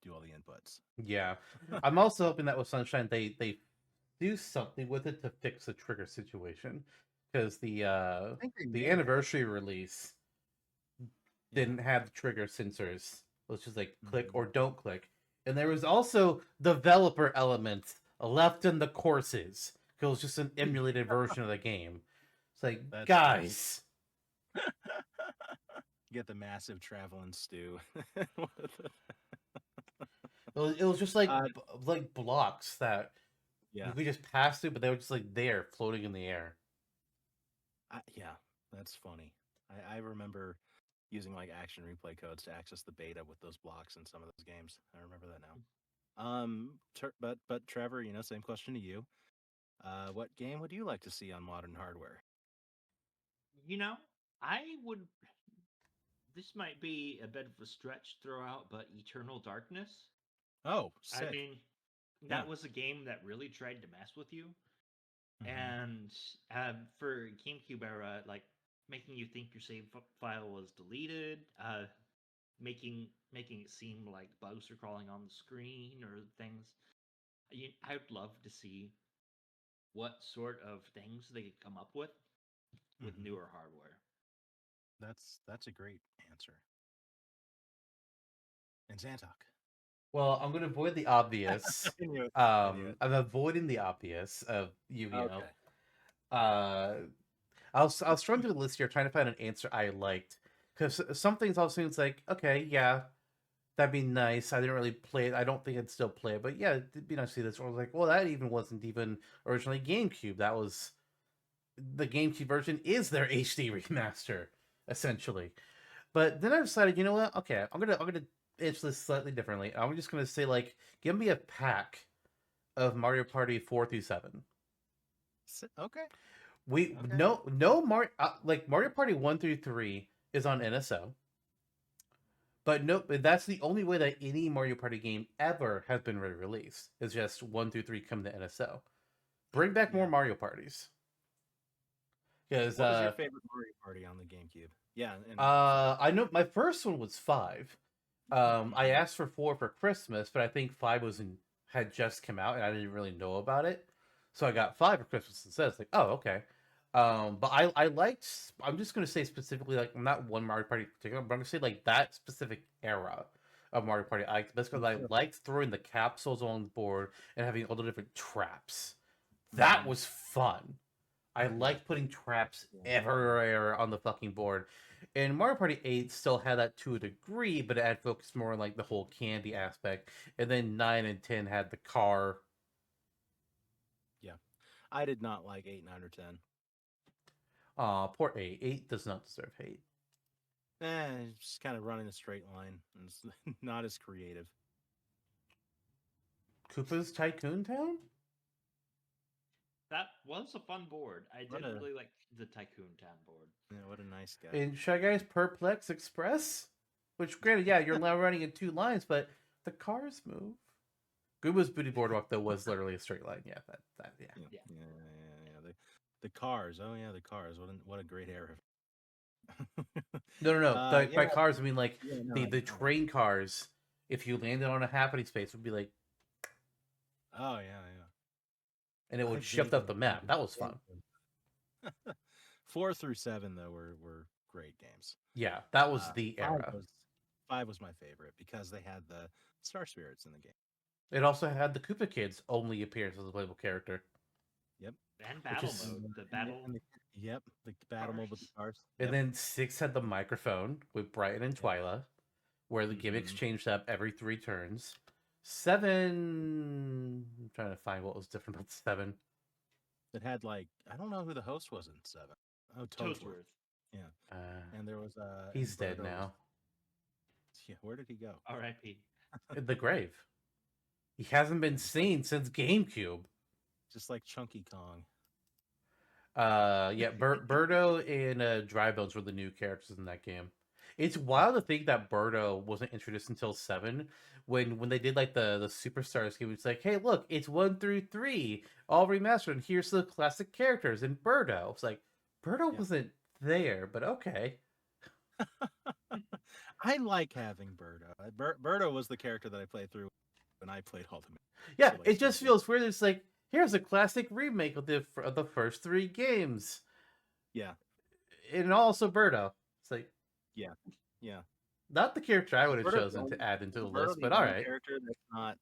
do all the inputs. Yeah, I'm also hoping that with Sunshine they do something with it to fix the trigger situation because I think they the may have. anniversary release Yeah. didn't have the trigger sensors. It was just like click Mhm. or don't click. And there was also developer elements left in the courses. It was just an emulated version of the game. It's like, That's guys, You get the massive traveling stew. it was just like uh, like blocks that you yeah, could just pass through, but they were just like there, floating in the air. yeah, that's funny. I remember using like action replay codes to access the beta with those blocks in some of those games. I remember that now. But Trevor, same question to you. What game would you like to see on modern hardware? You know, I would. This might be a bit of a stretch to throw out, but Eternal Darkness. Oh, I sick. mean, Yeah. that was a game that really tried to mess with you, Mhm. and for GameCube era, like making you think your save file was deleted, making it seem like bugs are crawling on the screen or things. I would love to see what sort of things they could come up with Mhm. newer hardware. That's a great answer. And Zantok. Well, I'm gonna avoid the obvious. I knew it. I'm avoiding the obvious of Yu-Gi-Oh. Okay. I was trying through the list here, trying to find an answer I liked, because some things also seems like okay, yeah, that'd be nice. I didn't really play it. I don't think I'd still play it, but yeah, it'd be nice to see this. Or I was like, well, that even wasn't even originally GameCube. That was the GameCube version is their HD remaster, essentially. But then I decided, you know what? Okay, I'm gonna answer this slightly differently. I'm just gonna say like, give me a pack of Mario Party 4 through 7. Okay. We Okay. no Mario like Mario Party 1 through 3 is on NSO, but no, but that's the only way that any Mario Party game ever has been re-released. Is just 1 through 3 come to NSO. Bring back more Yeah. Mario parties. Because What was your favorite Mario Party on the GameCube? Yeah, and I know my first one was 5. I asked for 4 for Christmas, but I think 5 had just come out and I didn't really know about it, so I got 5 for Christmas instead. It's like, oh, okay. But I liked. I'm just gonna say specifically like not one Mario Party in particular, but I'm gonna say like that specific era of Mario Party. I liked because I liked throwing the capsules on the board and having all the different traps. That was fun. I liked putting traps everywhere on the fucking board. And Mario Party 8 still had that to a degree, but it had focused more on like the whole candy aspect. And then 9 and 10 had the car. Yeah. I did not like 8, 9, or 10. Poor 8. 8 does not deserve hate. It's just kind of running a straight line. And it's not as creative. Koopa's Tycoon Town? That was a fun board. I What did a- really like the Tycoon Town board. Yeah, what a nice guy. And Shy Guys Perplex Express? Which, granted, yeah, you're now running in 2 lines, but the cars move. Gooba's Booty Boardwalk, though, was literally a straight line. Yeah, yeah. Yeah. The cars. Oh yeah, the cars. What a great era. No. By Yeah. cars, I mean like Yeah, no, the train cars. If you landed on a happening space, would be like, Oh yeah. and it would I shift up the vaguely map. remember That was fun. 4 through 7 though were great games. Yeah, that was the era. 5 was my favorite because they had the Star Spirits in the game. It also had the Koopa Kids only appearance as a playable character. Yep. And battle is- mode. The battle. Yep, the battle mode with the cars. And Yep. then 6 had the microphone with Brighton and Twyla, where the gimmicks Mhm. changed up every 3 turns. 7. I'm trying to find what was different about 7. It had like I don't know who the host was in 7. Oh, Toadsworth. Yeah, and there was He's dead Birdo was- now. yeah, where did he go? R.I.P. In the grave. He hasn't been seen since GameCube. Just like Chunky Kong. Yeah, Birdo and Dry Bones were the new characters in that game. It's wild to think that Birdo wasn't introduced until 7. When they did like the Superstars game, it's like, hey, look, it's 1 through 3, all remastered, and here's the classic characters in Birdo. It's like Birdo wasn't there, but okay. I like having Birdo. Birdo was the character that I played through when I played Ultimate. Yeah, So, like, it just so- feels weird. It's like, here's a classic remake of the first 3 games. Yeah, And also Birdo. It's like, yeah. not the character I would have Birdo's chosen to add into the Birdo list, the but all only right. character that's not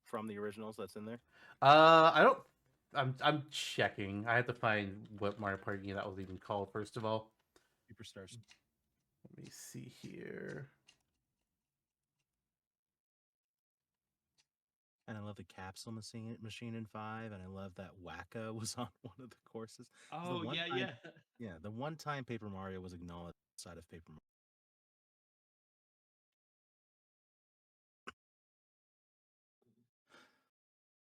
from the originals that's in there. I don't. I'm checking. I have to find what Mario Party game that was even called. First of all, Superstars. let me see here. And I love the capsule machine in 5, and I love that Wacka was on one of the courses. Oh, one yeah, time- yeah. Yeah, the one time Paper Mario was acknowledged outside of Paper Mario.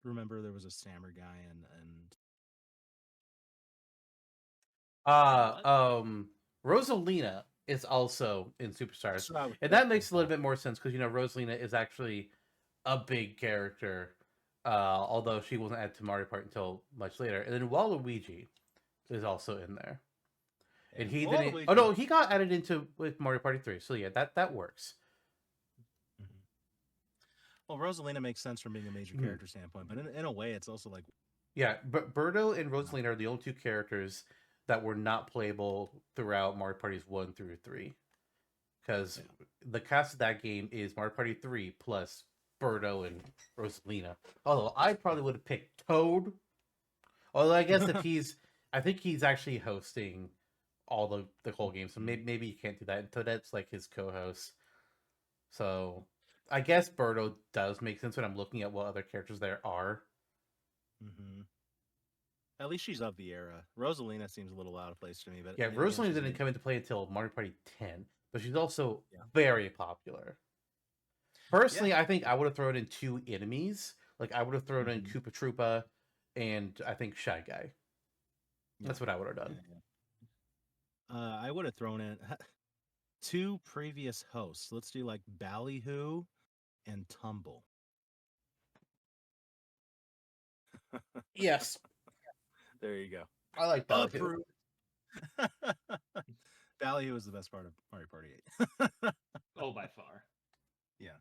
Remember, there was a Sammer guy and Rosalina is also in Superstars, So I was and that thinking makes a little that. bit more sense because Rosalina is actually a big character, although she wasn't added to Mario Party until much later. And then Waluigi is also in there. And he didn't. Waluigi- Oh no, he got added into with Mario Party 3. So yeah, that works. Mhm. Well, Rosalina makes sense from being a major Mhm. character standpoint, but in a way, it's also like Yeah, but Birdo and Rosalina are the only 2 characters that were not playable throughout Mario Parties 1 through 3. Because the cast of that game is Mario Party 3 plus Birdo and Rosalina. Although I probably would have picked Toad. Although I guess if I think he's actually hosting all the whole game, so maybe you can't do that. And Toadette's like his co-host. So I guess Birdo does make sense when I'm looking at what other characters there are. hmm At least she's of the era. Rosalina seems a little out of place to me, but Yeah, then again, Rosalina she's didn't a- come into play until Mario Party 10, but she's also Yeah. very popular. Personally, I think I would have thrown in 2 enemies. Like I would have thrown in Mhm. Koopa Troopa and I think Shy Guy. That's Yeah. what I would have done. I would have thrown in 2 previous hosts. Let's do like Ballyhoo and Tumble. Yes, There you go. I like that. Approved. Ballyhoo is the best part of Mario Party 8. Oh, by far. Yeah.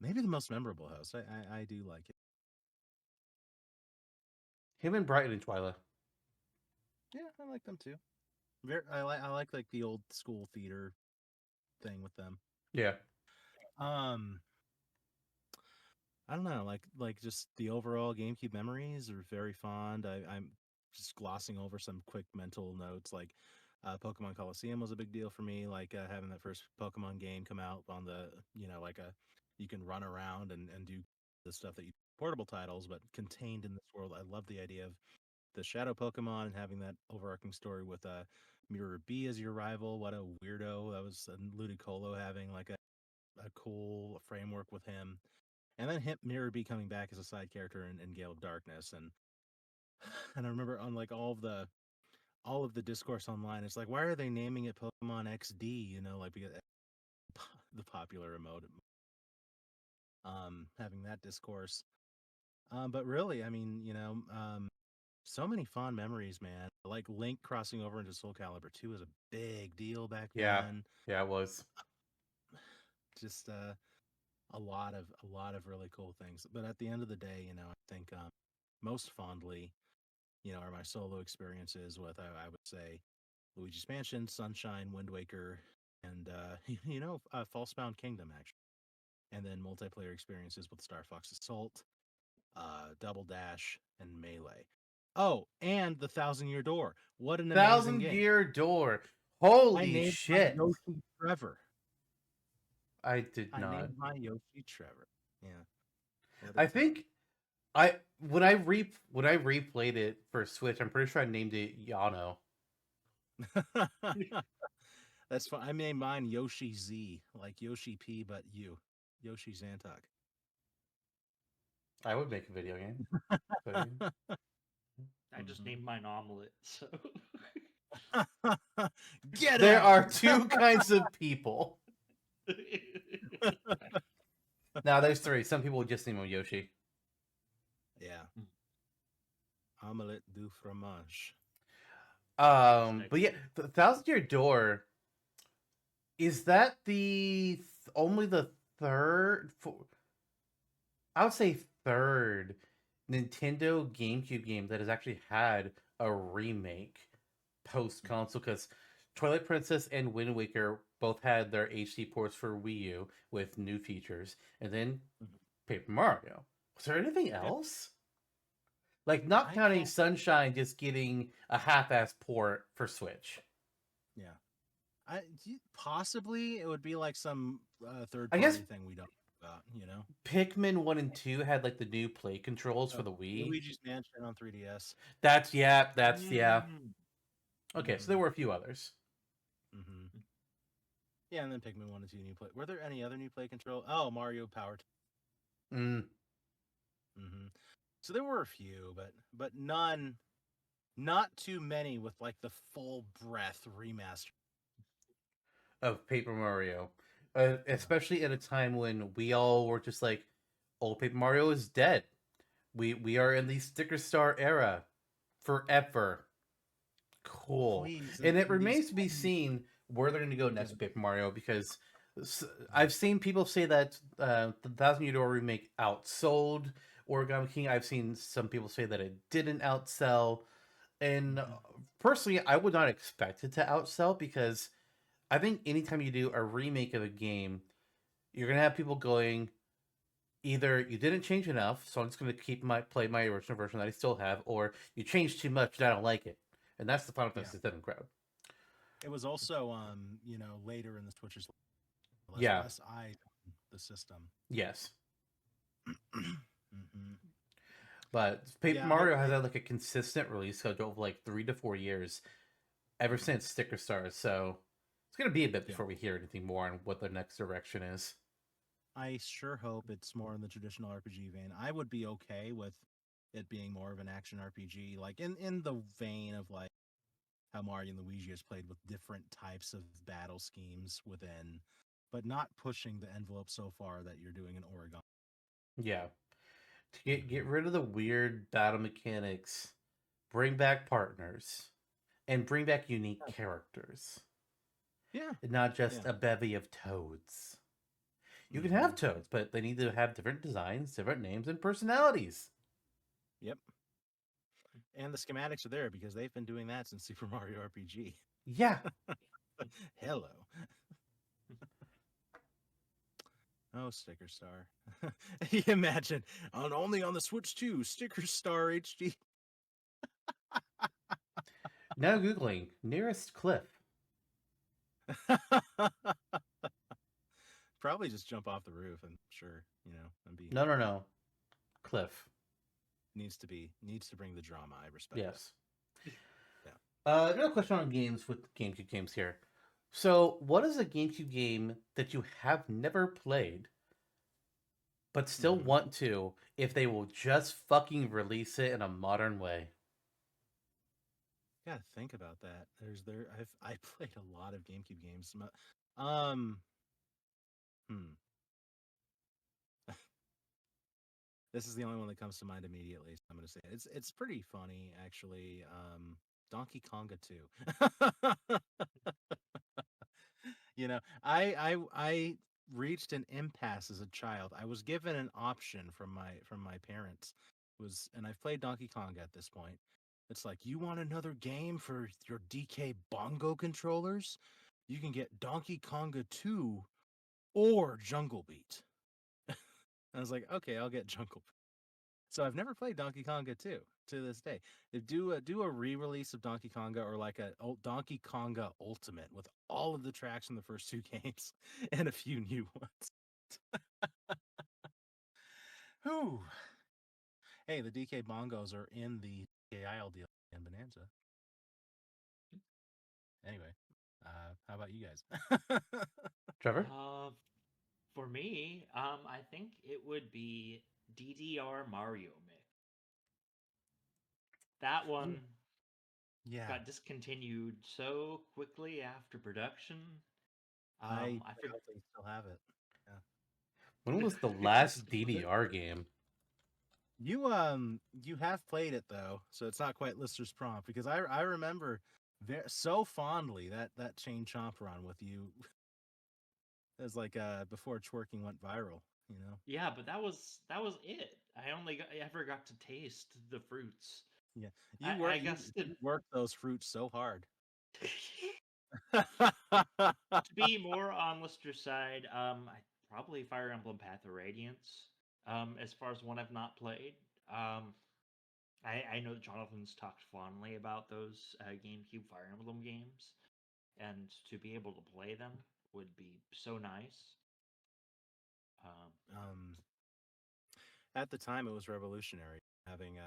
Maybe the most memorable host. I do like it. Him and Brighton and Twyla. Yeah, I like them too. I like the old school theater thing with them. Yeah. I don't know, like just the overall GameCube memories are very fond. I'm just glossing over some quick mental notes. Like Pokemon Coliseum was a big deal for me. Like having that first Pokemon game come out on the like you can run around and do the stuff that you portable titles, but contained in this world. I love the idea of the Shadow Pokemon and having that overarching story with Mirror B as your rival. What a weirdo that was, Ludicolo having like a cool framework with him. And then Mirror B coming back as a side character in Gale of Darkness, and I remember on like all of the discourse online, it's like, why are they naming it Pokemon XD? Like because the popular emote. Having that discourse, but really, I mean, so many fond memories, man. Like Link crossing over into Soul Calibur 2 was a big deal back then. Yeah, it was. Just a lot of really cool things. But at the end of the day, I think most fondly, are my solo experiences with I would say Luigi's Mansion, Sunshine, Wind Waker, and Falsebound Kingdom actually, and then multiplayer experiences with Star Fox Assault, Double Dash, and Melee. Oh, and the 1,000-Year Door. What an amazing game! 1,000-Year Door. I Holy named my shit! Yoshi Trevor. I did I not. named my Yoshi Trevor. Yeah. What a I time. think when I replayed it for Switch, I'm pretty sure I named it Yano. That's fine. I named mine Yoshi Z, like Yoshi P, but you, Yoshi Zantok. I would make a video game. So, I just named mine omelet. So Get there out! are two kinds of people. Now there's three. Some people just name him Yoshi. Yeah. Omelette du fromage. But yeah, the Thousand Year Door, is that only the third? I would say third Nintendo GameCube game that has actually had a remake post console, because Twilight Princess and Wind Waker both had their HD ports for Wii U with new features, and then Paper Mario. Was there anything else? Like, not I counting can't- Sunshine just getting a half-ass port for Switch. Yeah. Possibly it would be like some third I party guess thing we don't know about, you know? Pikmin 1 and 2 had like the new play controls for the Wii. Luigi's Mansion on 3DS. That's yeah. Mm. Okay, so there were a few others. Mm-hmm. Yeah, and then Pikmin 1 and 2 new play. Were there any other new play control? Oh, Mario Power. Mm. Mm-hmm. So there were a few, but none, not too many with like the full breadth remaster. Of Paper Mario, especially at a time when we all were just like, "Old Paper Mario is dead. We are in the sticker star era forever." Cool, Please, and it and these remains to be seen where they're going to go next with Paper Mario, because I've seen people say that the Thousand Year Door remake outsold Origami King. I've seen some people say that it didn't outsell, and personally, I would not expect it to outsell, because I think anytime you do a remake of a game, you're gonna have people going, either you didn't change enough, so I'm just gonna play my original version that I still have, or you changed too much and I don't like it. And that's the Final Fantasy VII crowd. It was also later in the Switch's Yeah. less eyed on the system. Yes. Mm-hmm. But Paper Yeah, Mario has had like a consistent release schedule of like 3 to 4 years ever since Sticker Stars, so it's gonna be a bit before we hear anything more on what the next direction is. I sure hope it's more in the traditional RPG vein. I would be okay with it being more of an action RPG, like in the vein of like how Mario and Luigi has played with different types of battle schemes within, but not pushing the envelope so far that you're doing an origami. Yeah. To get rid of the weird battle mechanics, bring back partners, and bring back unique characters. Yeah. And not just Yeah. a bevy of toads. You can have toads, but they need to have different designs, different names, and personalities. Yep. And the schematics are there because they've been doing that since Super Mario RPG. Yeah. Hello. Oh, Sticker Star. Imagine only on the Switch 2, Sticker Star HD. Now Googling nearest cliff. Probably just jump off the roof. I'm sure, and be No. Cliff. needs to bring the drama. I respect. Yes. Yeah. Another question on games with GameCube games here. So, what is a GameCube game that you have never played, but still want to, if they will just fucking release it in a modern way? Gotta think about that. I played a lot of GameCube games. This is the only one that comes to mind immediately. So I'm gonna say it. It's pretty funny actually. Donkey Konga 2. I reached an impasse as a child. I was given an option from my parents, and I've played Donkey Konga at this point. It's like, you want another game for your DK Bongo controllers? You can get Donkey Konga 2 or Jungle Beat. I was like, okay, I'll get Jungle Beat. So I've never played Donkey Konga 2 to this day. They do a re-release of Donkey Konga or like a Donkey Konga Ultimate with all of the tracks from the first two games and a few new ones. Whew. Hey, the DK bongos are in the DKIL deal in Bonanza. Anyway, how about you guys? Trevor? For me, I think it would be DDR Mario Mix. That one Yeah, got discontinued so quickly after production. I I doubt they still have it. Yeah. When was the forget. last DDR game? You have played it though, so it's not quite Lister's prompt because I remember so fondly that Chain Chomp run with you. It was like before twerking went viral, you know. Yeah, but that was it. I only ever got to taste the fruits. Yeah, I guess you worked those fruits so hard. to be more on Lister's side, probably Fire Emblem Path of Radiance. As far as one I've not played, I know Jonathan's talked fondly about those GameCube Fire Emblem games, and to be able to play them would be so nice. um, at the time, it was revolutionary having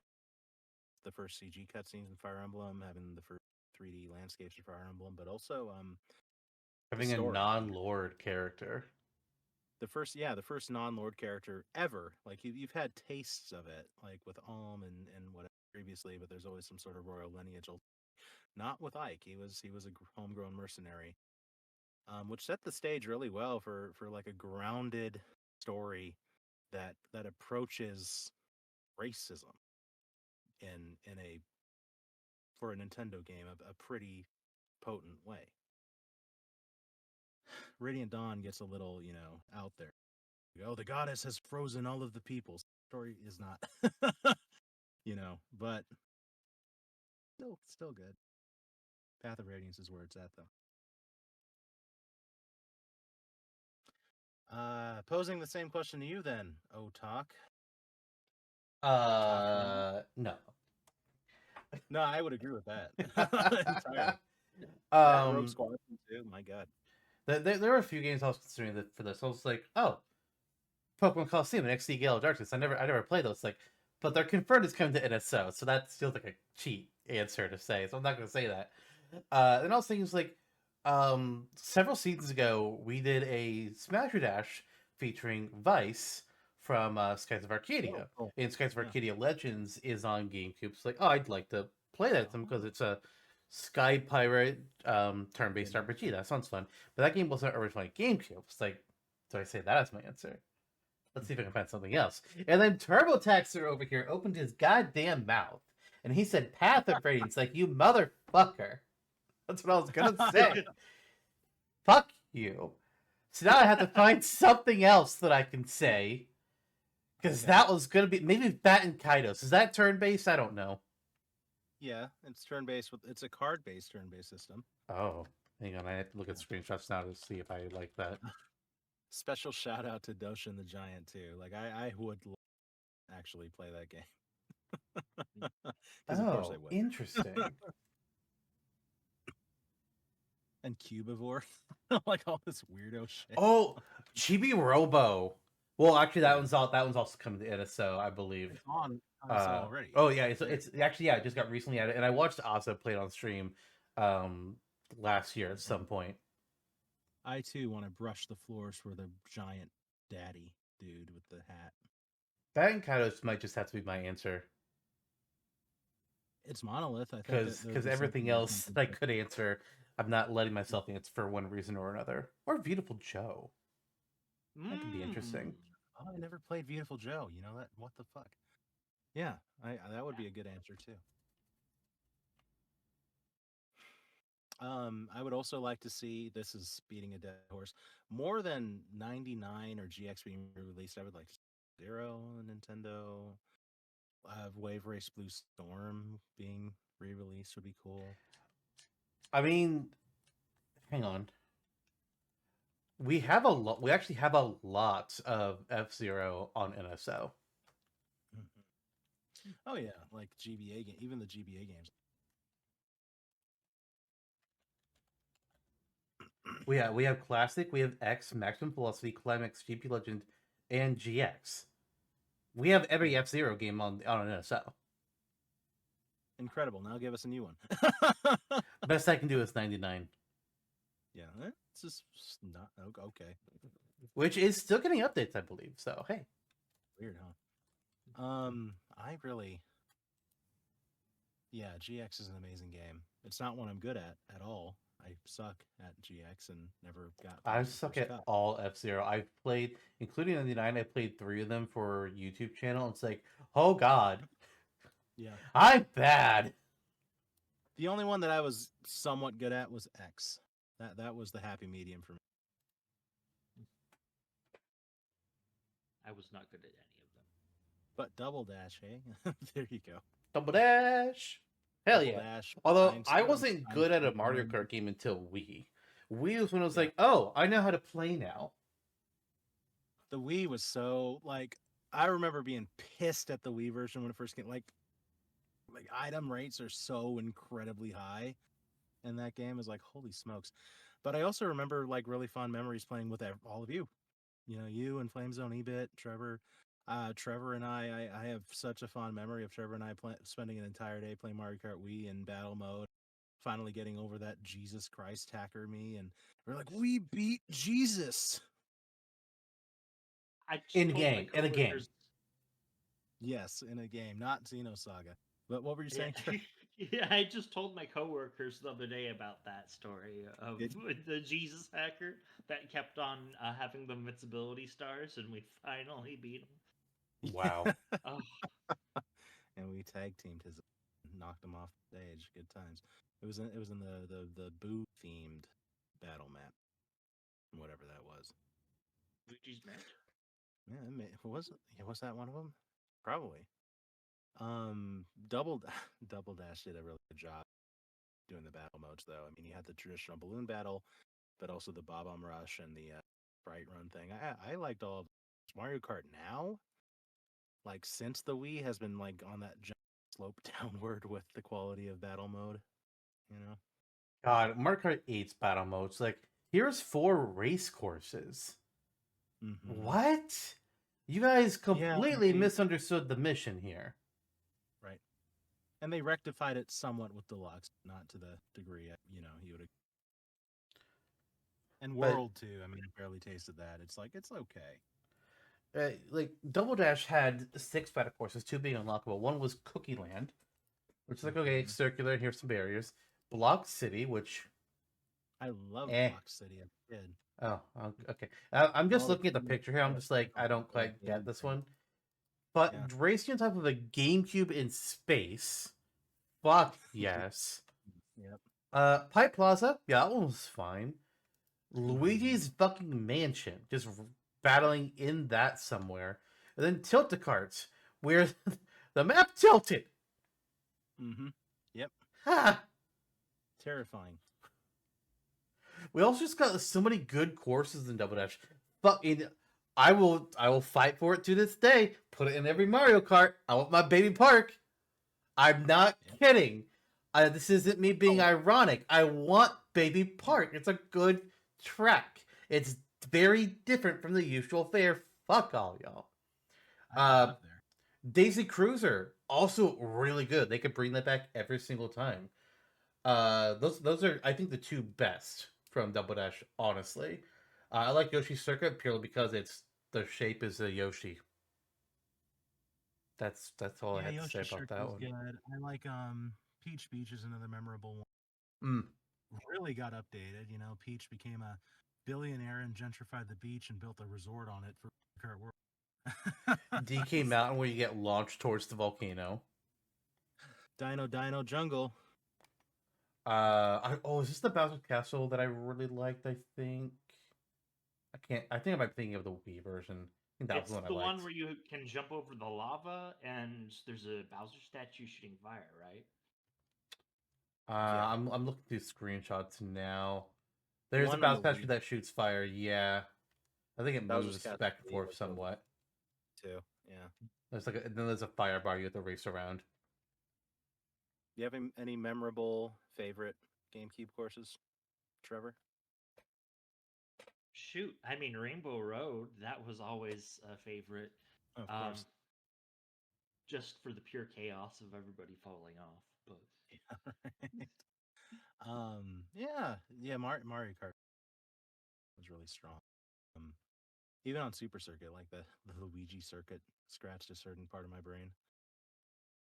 the first CG cutscenes in Fire Emblem, having the first 3D landscapes in Fire Emblem, but also the Having a story. non-lord character. The first non-lord character ever. Like you've had tastes of it, like with and whatever previously, but there's always some sort of royal lineage. Not with Ike. He was a homegrown mercenary, which set the stage really well for like a grounded story that approaches racism in a for a Nintendo game a pretty potent way. Radiant Dawn gets a little, out there. Oh, the goddess has frozen all of the people. Story is not, but still good. Path of Radiance is where it's at, though. Posing the same question to you, then, Talk. No. No, I would agree with that entirely. That Rogue Squadron too. My God. There were a few games I was considering that for this. I was like, oh, Pokemon Coliseum and XD Gale of Darkness. I never played those. Like, but they're confirmed as coming to NSO, so that feels like a cheat answer to say. So I'm not going to say that. And I was thinking, like, several seasons ago, we did a Smash Dash featuring Vice from Skies of Arcadia. Oh, cool. And Skies of Arcadia Legends is on GameCube. It's like, oh, I'd like to play that because it's a Sky Pirate turn-based RPG. That sounds fun. But that game wasn't originally GameCube. It's like, do I say that as my answer? Let's see if I can find something else. And then Turbotaxer over here opened his goddamn mouth. And he said, Path of Radiance, like, you motherfucker. That's what I was going to say. Fuck you. So now I have to find something else that I can say. Because that was going to be, maybe Bat and Kaidos. Is that turn-based? I don't know. Yeah, it's turn-based. It's a card-based turn-based system. Oh, hang on. I have to look at screenshots now to see if I like that. Special shout out to Doshin the Giant too. Like I would actually play that game. Because of course I would. Interesting. And Cubivore, like all this weirdo shit. Oh, Chibi Robo. Well, actually, that one's also coming to NSO, I believe. It's on NSO already. Oh yeah, it's actually it just got recently added, and I watched Asa play it on stream last year at some point. I too want to brush the floors for the giant daddy dude with the hat. That and Kaidos might just have to be my answer. It's Monolith, I think. Because everything else I could answer, I'm not letting myself answer for one reason or another. Or Beautiful Joe. That could be interesting. Oh, I never played Beautiful Joe. You know that? What the fuck? Yeah, that would be a good answer too. I would also like to see, this is beating a dead horse, more than 99 or GX being released. I would like to see 0 on Nintendo. Wave Race Blue Storm being re-released would be cool. I mean, hang on. We have a lot. We actually have a lot of F-Zero on NSO. Oh yeah, like GBA game, even the GBA games. We have Classic, we have X, Maximum Velocity, Climax, GP Legend, and GX. We have every Yeah. F-Zero game on an NSO. Incredible. Now give us a new one. Best I can do is 99, Yeah, it's just not okay. which is still getting updates, I believe. So hey, Weird, huh? I really, yeah, GX is an amazing game. It's not one I'm good at all. I suck at GX and never got I past the suck first at cup. all F-Zero. I've played, including 99, I played 3 of them for YouTube channel. It's like, oh god, Yeah. I'm bad. The only one that I was somewhat good at was X. That was the happy medium for me. I was not good at any of them. But Double Dash, hey? There you go. Double Dash. Hell Double yeah. Dash. Although Time I Stone, wasn't Time good at a Stone Mario Run. Kart game until Wii. Wii was when I was Yeah. like, oh, I know how to play now. The Wii was so like I remember being pissed at the Wii version when it first came. Like item rates are so incredibly high in that game. Is like holy smokes. But I also remember like really fond memories playing with all of you. You know, you and Flamezone Ebit, Trevor. Trevor and I have such a fond memory of Trevor and I spending an entire day playing Mario Kart Wii in battle mode. Finally getting over that Jesus Christ hacker me, and we're like, we beat Jesus. I just In told my game, in a game. coworkers. Yes, in a game, not Xenosaga. But what were you saying, Trevor? Yeah, I just told my coworkers the other day about that story of Did the Jesus hacker that kept on having the invincibility stars, and we finally beat him. Wow. Oh, And we tag teamed his, knocked him off the stage. Good times. It was in the Boo themed battle map, whatever that was. Luigi's Mansion. Yeah, was that one of them? Probably. Double Double Dash did a really good job doing the battle modes, though. I mean, you had the traditional balloon battle, but also the Bob-omb Rush and the Sprite Run thing. I liked all of Mario Kart now. Like since the Wii has been like on that slope downward with the quality of battle mode, you know. God, Mario Kart 8's battle modes. Like, here's 4 race courses. Mm-hmm. What? You guys completely they- misunderstood the mission here. Right. And they rectified it somewhat with Deluxe, not to the degree you know you would. And But- World too. I mean, I barely tasted that. It's like it's okay. Like, Double Dash had 6 battle courses, 2 being unlockable. One was Cookie Land, which is like, okay, it's circular, and here's some barriers. Block City, which... I love Eh. Block City. I did. Oh, okay. I'm just All the looking at the cool picture here. I'm stuff, just like, I don't all quite the get this things. one. But Yeah. racing on top of a GameCube in space, fuck yes. Yep. Pipe Plaza, yeah, that one was fine. Luigi's fucking Mansion, just battling in that somewhere. And then Tilt-A-Carts, where the map tilted. Mm-hmm. Yep. Ha! Terrifying. We also just got so many good courses in Double Dash. Fucking, I will fight for it to this day. Put it in every Mario Kart. I want my baby park. I'm not kidding. This isn't me being ironic. I want Baby Park. It's a good track. It's very different from the usual fare. Fuck all y'all. I live there. Daisy Cruiser, also really good. They could bring that back every single time. Those are, I think, the 2 best from Double Dash, honestly. I like Yoshi's Circuit purely because the shape is a Yoshi. That's all I had to say about that one. Good. I like Peach Beach is another memorable one. Mm. Really got updated. You know, Peach became a billionaire and gentrified the beach and built a resort on it for Kart World. DK Mountain, where you get launched towards the volcano. Dino Jungle. Is this the Bowser Castle that I really liked? I think I think I might be thinking of the Wii version. I think that it's was the the one I liked. one where you can jump over the lava and there's a Bowser statue shooting fire, right? Yeah. I'm looking through screenshots now. There's a One on Bowser the statue Wii. that shoots fire. Yeah, I think it Bowser's moves Castle back and Wii forth was the- somewhat. Too. Yeah. There's like and then there's a fire bar you have to race around. Do you have any memorable favorite GameCube courses, Trevor? Shoot, I mean Rainbow Road. That was always a favorite. Of Um, course. just for the pure chaos of everybody falling off. But Yeah, Mario Kart was really strong. Um, even on Super Circuit, like the Luigi circuit scratched a certain part of my brain.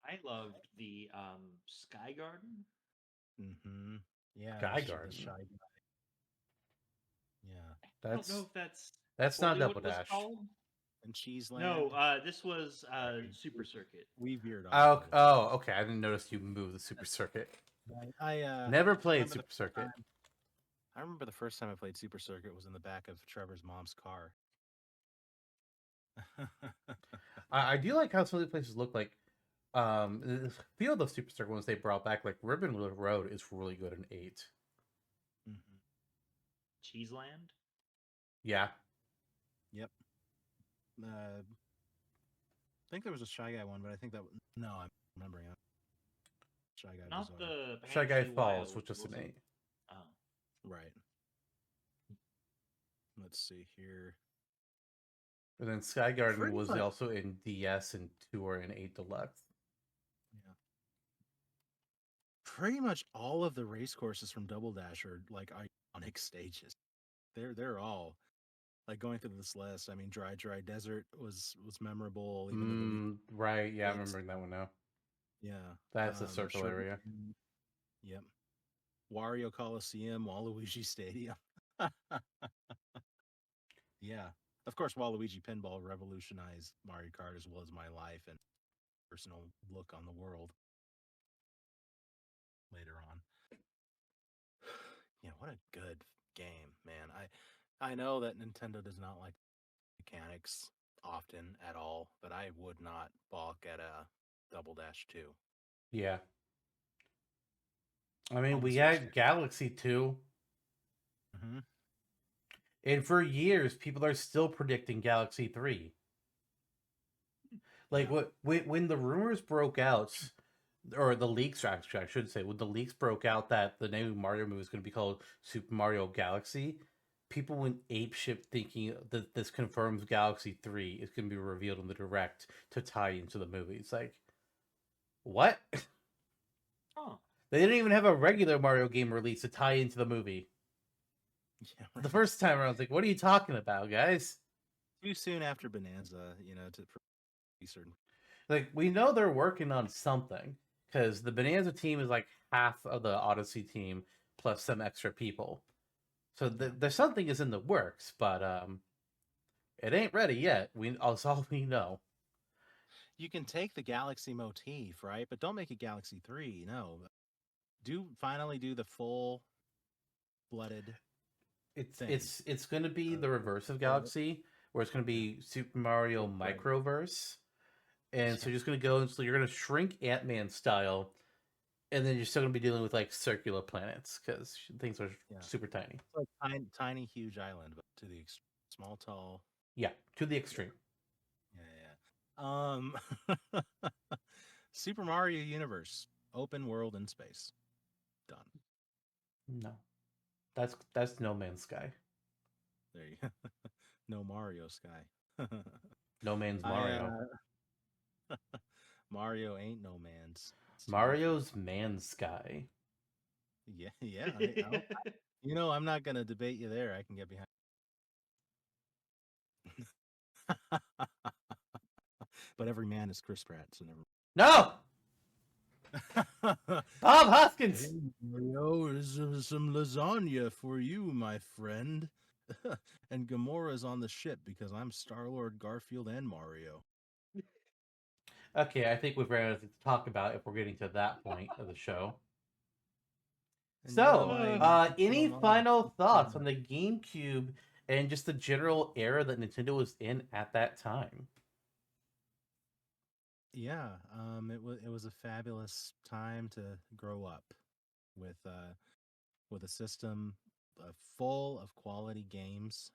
I loved the Sky Garden. Mm-hmm. Yeah, Sky the Garden. Shy Guy. Yeah. I don't know if that's That's not fully what Double it was Dash. called. And Cheese Land. No, this was Super Circuit. We veered off. Oh, a little oh, okay. I didn't notice you moved the Super Circuit. bit. I Never I played remember Super the Circuit. time- I remember the first time I played Super Circuit was in the back of Trevor's mom's car. I do like how some of the places look like. The feel of the Super Circuit ones they brought back, like Ribbon Road, is really good in 8. Mhm. Cheeseland. Yeah, Yep. I think there was a Shy Guy one, but I think that no, I'm remembering it. Shy Guy Not Bazaar. the Shy Guy Banshee Falls, Wild, which is an was it? 8. Oh. Right. Let's see here. And then Sky Garden Pretty was much- also in DS and 2 or in 8 Deluxe. Yeah. Pretty much all of the race courses from Double Dash are like iconic stages. They're all like going through this list. I mean, Dry Desert was memorable. Even the Luigi Right, yeah, I'm Gates. remembering that one now. Yeah. That's the circle Sugar area. Cane. Yep. Wario Coliseum, Waluigi Stadium. Yeah. Of course, Waluigi Pinball revolutionized Mario Kart as well as my life and personal look on the world later on. Yeah, what a good game, man. I know that Nintendo does not like mechanics often at all, but I would not balk at a Double Dash 2 Yeah. I mean, on the we Switch. had Galaxy 2, Mm-hmm. and for years, people are still predicting Galaxy 3. Like, Yeah. when the rumors broke out, or the leaks, actually, I should say, when the leaks broke out that the new Mario movie is going to be called Super Mario Galaxy, people went apeshit thinking that this confirms Galaxy 3 is going to be revealed in the direct to tie into the movie. It's like, what? Huh. They didn't even have a regular Mario game release to tie into the movie. Yeah, The right. first time around, I was like, what are you talking about, guys? Too soon after Bonanza, to be certain. Like, we know they're working on something, because the Bonanza team is like half of the Odyssey team, plus some extra people. So there's something is in the works, but it ain't ready yet. That's all we know. You can take the Galaxy motif, right? But don't make it Galaxy 3. No. Finally do the full blooded thing. It's going to be the reverse of Well, Galaxy, where it's going to be Super Mario Right. Microverse, and so Yeah. you're just going to go and so you're going to shrink Ant-Man style, and then you're still going to be dealing with like circular planets because things are Yeah. super tiny. It's like tiny, huge island, but to the small, tall. Yeah, to the extreme. Yeah. Super Mario Universe, open world in space. Done. No, that's No Man's Sky. There you go. No Mario Sky. No Man's Mario. Mario ain't no man's. It's too Mario's Man's Sky. different. Yeah. I'm not gonna debate you there. I can get behind. But every man is Chris Pratt, so never. No, Bob Hoskins. Hey, Mario, is some lasagna for you, my friend. And Gamora's on the ship because I'm Star-Lord, Garfield, and Mario. Okay, I think we've ran out to talk about if we're getting to that point of the show. And So, any Online. final thoughts on the GameCube and just the general era that Nintendo was in at that time? Yeah, it was a fabulous time to grow up with a system full of quality games.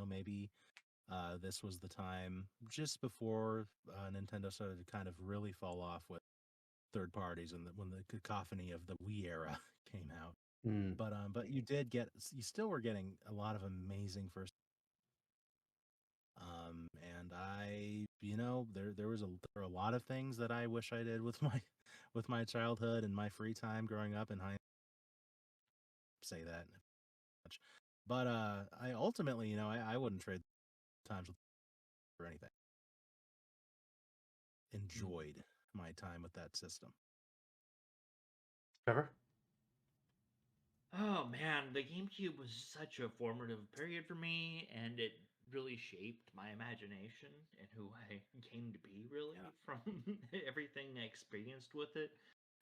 Maybe This was the time just before Nintendo started to kind of really fall off with third parties, and when the cacophony of the Wii era came out. Hmm. But you still were getting a lot of amazing first. And there were a lot of things that I wish I did with my with my childhood and my free time growing up. And I say that much, but I ultimately, I wouldn't trade times for anything. Enjoyed my time with that system. Trevor? Oh man, the GameCube was such a formative period for me, and it really shaped my imagination and who I came to be, really, Yeah. from everything I experienced with it.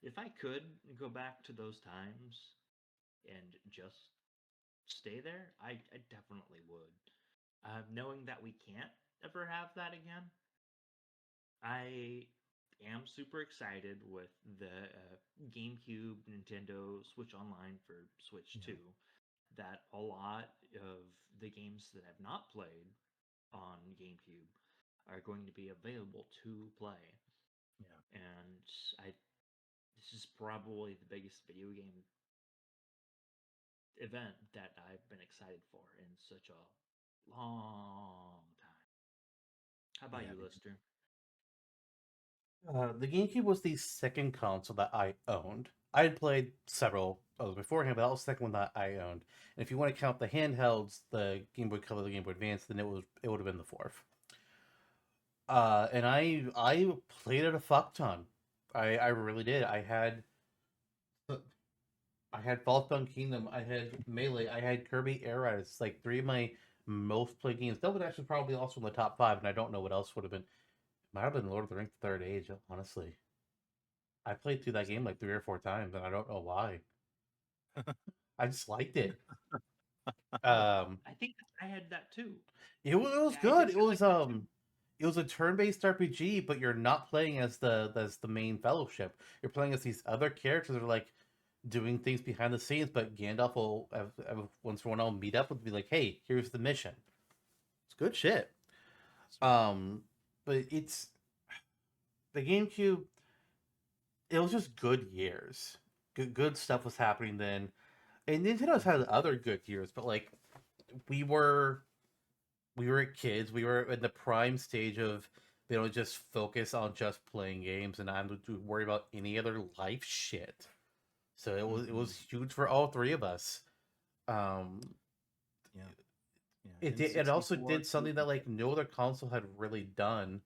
If I could go back to those times and just stay there, I definitely would. Knowing that we can't ever have that again, I am super excited with the GameCube, Nintendo Switch Online for Switch Yeah. 2. That a lot of the games that I've not played on GameCube are going to be available to play. Yeah. And this is probably the biggest video game event that I've been excited for in such a long time. How about Yeah. you, Lister? The GameCube was the second console that I owned. I had played several others beforehand, but that was the second one that I owned. And if you want to count the handhelds, the Game Boy Color, the Game Boy Advance, then it would have been the fourth. And I played it a fuck ton. I really did. I had False Kingdom, I had Melee, I had Kirby Air Ride. It's like three of my most played games. Double Dash is probably also in the top five, and I don't know what else would have been. Might have been Lord of the Rings: Third Age, honestly. I played through that game like 3 or 4 times, and I don't know why. I just liked it. Um, I think I had that too. it was Yeah, I did. good. I like that too. It was a turn-based RPG, but you're not playing as the main fellowship. You're playing as these other characters that are like doing things behind the scenes. But Gandalf will once in a while meet up and be like, "Hey, here's the mission." It's good shit. Um, but it's the GameCube. It was just good years. Good stuff was happening then, and Nintendo's had other good years, but like we were we were kids. We were in the prime stage of they don't just focus on just playing games and not to worry about any other life shit. So it was huge for all three of us. Um, Yeah. Yeah. it also N64. did something that like no other console had really done.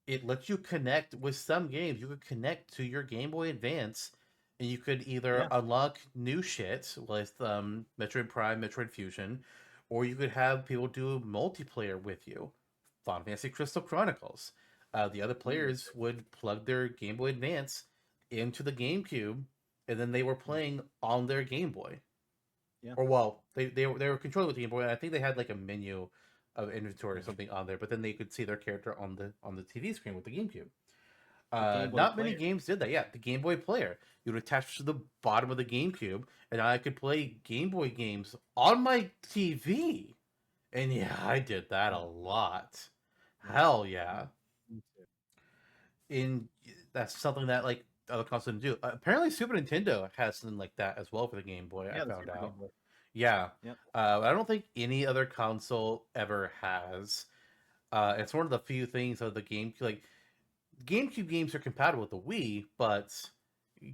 It lets you connect with some games. You could connect to your Game Boy Advance, and you could either Yeah. unlock new shit with Metroid Prime, Metroid Fusion, or you could have people do multiplayer with you. Final Fantasy Crystal Chronicles. The other players would plug their Game Boy Advance into the GameCube, and then they were Yeah. playing on their Game Boy. Yeah. Or well, they were controlling with the Game Boy. And I think they had like a menu of inventory or Yeah. something on there, but then they could see their character on the TV screen with the GameCube. The Game Boy Not many Player. games did that. Yeah, the Game Boy Player. You would attach to the bottom of the GameCube, and I could play Game Boy games on my TV. And yeah, I did that a lot. Yeah. Hell yeah. Me too. In That's something that like other consoles didn't do. Apparently, Super Nintendo has something like that as well for the Game Boy. I Yeah, the found Super Game out. Boy. Yeah, Yep. I don't think any other console ever has. It's one of the few things of the game like GameCube games are compatible with the Wii, but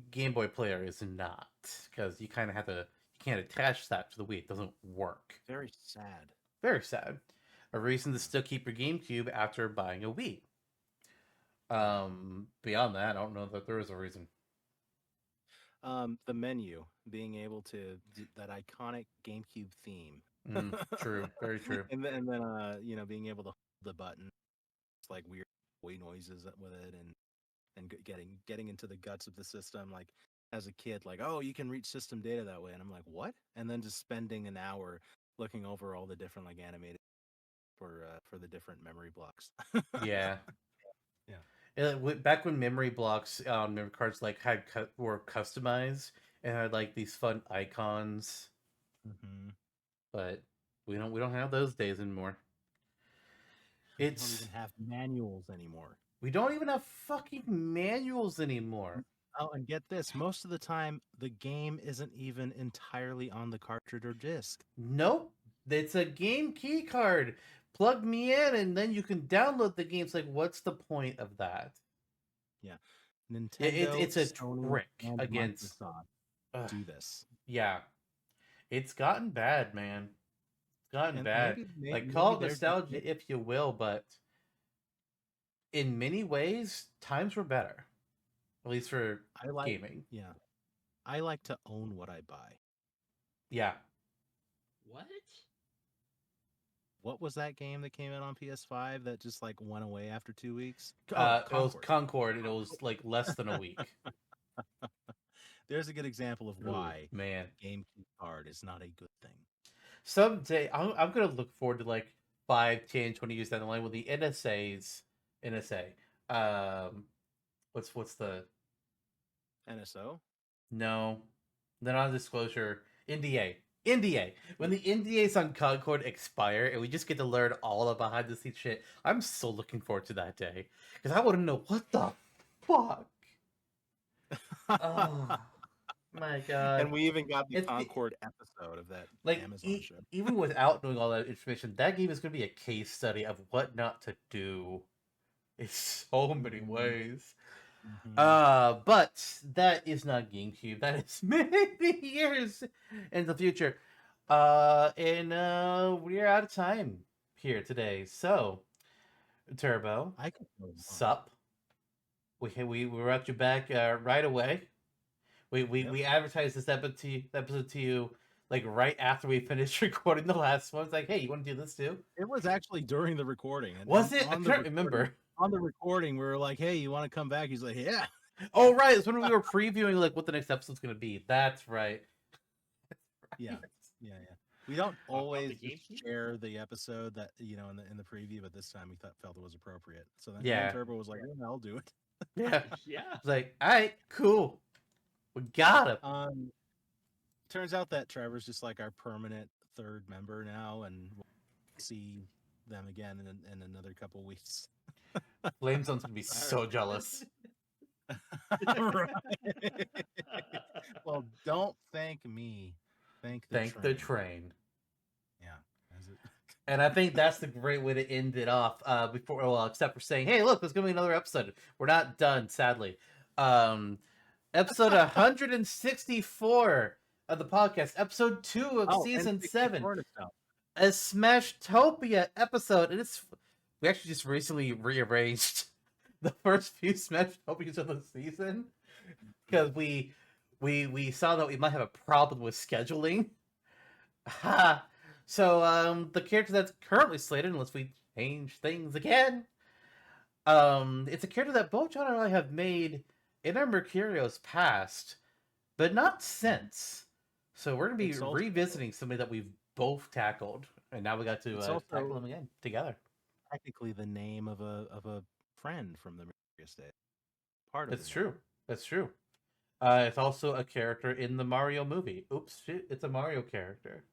Game Boy Player is not because you kind of have to you can't attach that to the Wii. It doesn't work. Very sad. Very sad. A reason to Yeah. still keep your GameCube after buying a Wii. Yeah. Beyond that, I don't know that there is a reason. The menu, being able to do that iconic GameCube theme. True, very true. And then being able to hold the button, it's like weird toy noises with it, and getting into the guts of the system, like as a kid, like, oh, you can reach system data that way, and I'm like, what? And then just spending an hour looking over all the different like animated for the different memory blocks. Yeah. Yeah. Back when memory blocks on memory cards like were customized and had like these fun icons, Hmm. but we don't have those days anymore. We don't It's even have manuals anymore. we don't even have fucking manuals anymore. Oh, and get this, most of the time the game isn't even entirely on the cartridge or disc. Nope. It's a game key card. Plug me in and then you can download the games. Like, what's the point of that? Yeah. Nintendo, It's a Sony, trick and against. Microsoft Ugh, do this. yeah. It's gotten bad, man. It's gotten And bad. maybe Like, call it they're just nostalgia if you will, but in many ways, times were better. At least for I like gaming. yeah. I like to own what I buy. Yeah. What? What was that game that came out on PS5 that just like went away after 2 weeks? It was Concord. Concord, and it was like less than a week. There's a good example of Ooh, why man. GameCube card is not a good thing. Someday, I'm going to look forward to like 5, 10, 20 years down the line when the NSA, what's the, NSO? no, the non-disclosure, NDA. When the NDAs on Concord expire and we just get to learn all the behind the scenes shit, I'm so looking forward to that day. Because I want to know what the fuck. Oh, my God. And we even got the It's- Concord episode of that Like, Amazon show. even without knowing all that information, that game is going to be a case study of what not to do in so many ways. Mhm. But that is not GameCube. That is many years in the future. And we're out of time here today. So, Turbo, I could go on. sup? We brought you back right away. We advertised this episode to you like right after we finished recording the last one. It's like, hey, you want to do this too? It was actually during the recording. And Was it? I on the can't recording- remember. On the recording, we were like, "Hey, you want to come back?" He's like, "Yeah." Oh, right. It's when we were previewing like what the next episode's gonna be. That's right. Yeah. Yeah. We don't On the always just GameCube? share the episode that in the preview, but this time we felt it was appropriate. So then Yeah. Turbo was like, "Yeah, I'll do it." Yeah. Yeah. It's like, all right, cool. We got him. Turns out that Trevor's just like our permanent third member now, and we'll see them again in another couple weeks. Flame Zone's gonna be so jealous. Right. Well, don't thank me. Thank the train. Yeah. Is it? And I think that's the great way to end it off. Except for saying, hey, look, there's gonna be another episode. We're not done, sadly. Episode 164 of the podcast, episode 2 of season 7. A Smashtopia episode, and we actually just recently rearranged the first few Smashtopias of the season because we saw that we might have a problem with scheduling. So the character that's currently slated, unless we change things again, it's a character that both John and I have made in our Mercurio's past, but not since. So we're gonna be revisiting somebody that we've both tackled, and now we got to tackle them again together. Technically, the name of a friend from the Mercurius days. Part of That's true. That's true. It's also a character in the Mario movie. Oops, shit! It's a Mario character.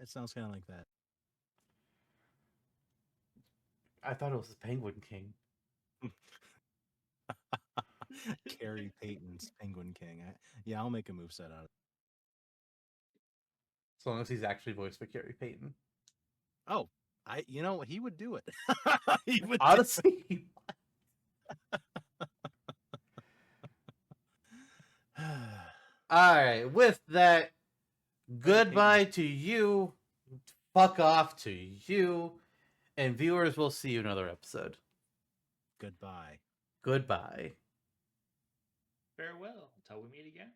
It sounds kind of like that. I thought it was the Penguin King. Carrie Payton's Penguin King. Yeah, I'll make a moveset out of it. As long as he's actually voiced by Carrie Payton. Oh, he would do it. He would Honestly. All right. With that, goodbye to you. Fuck off to you. And viewers, we'll see you in another episode. Goodbye. Goodbye. Farewell until we meet again.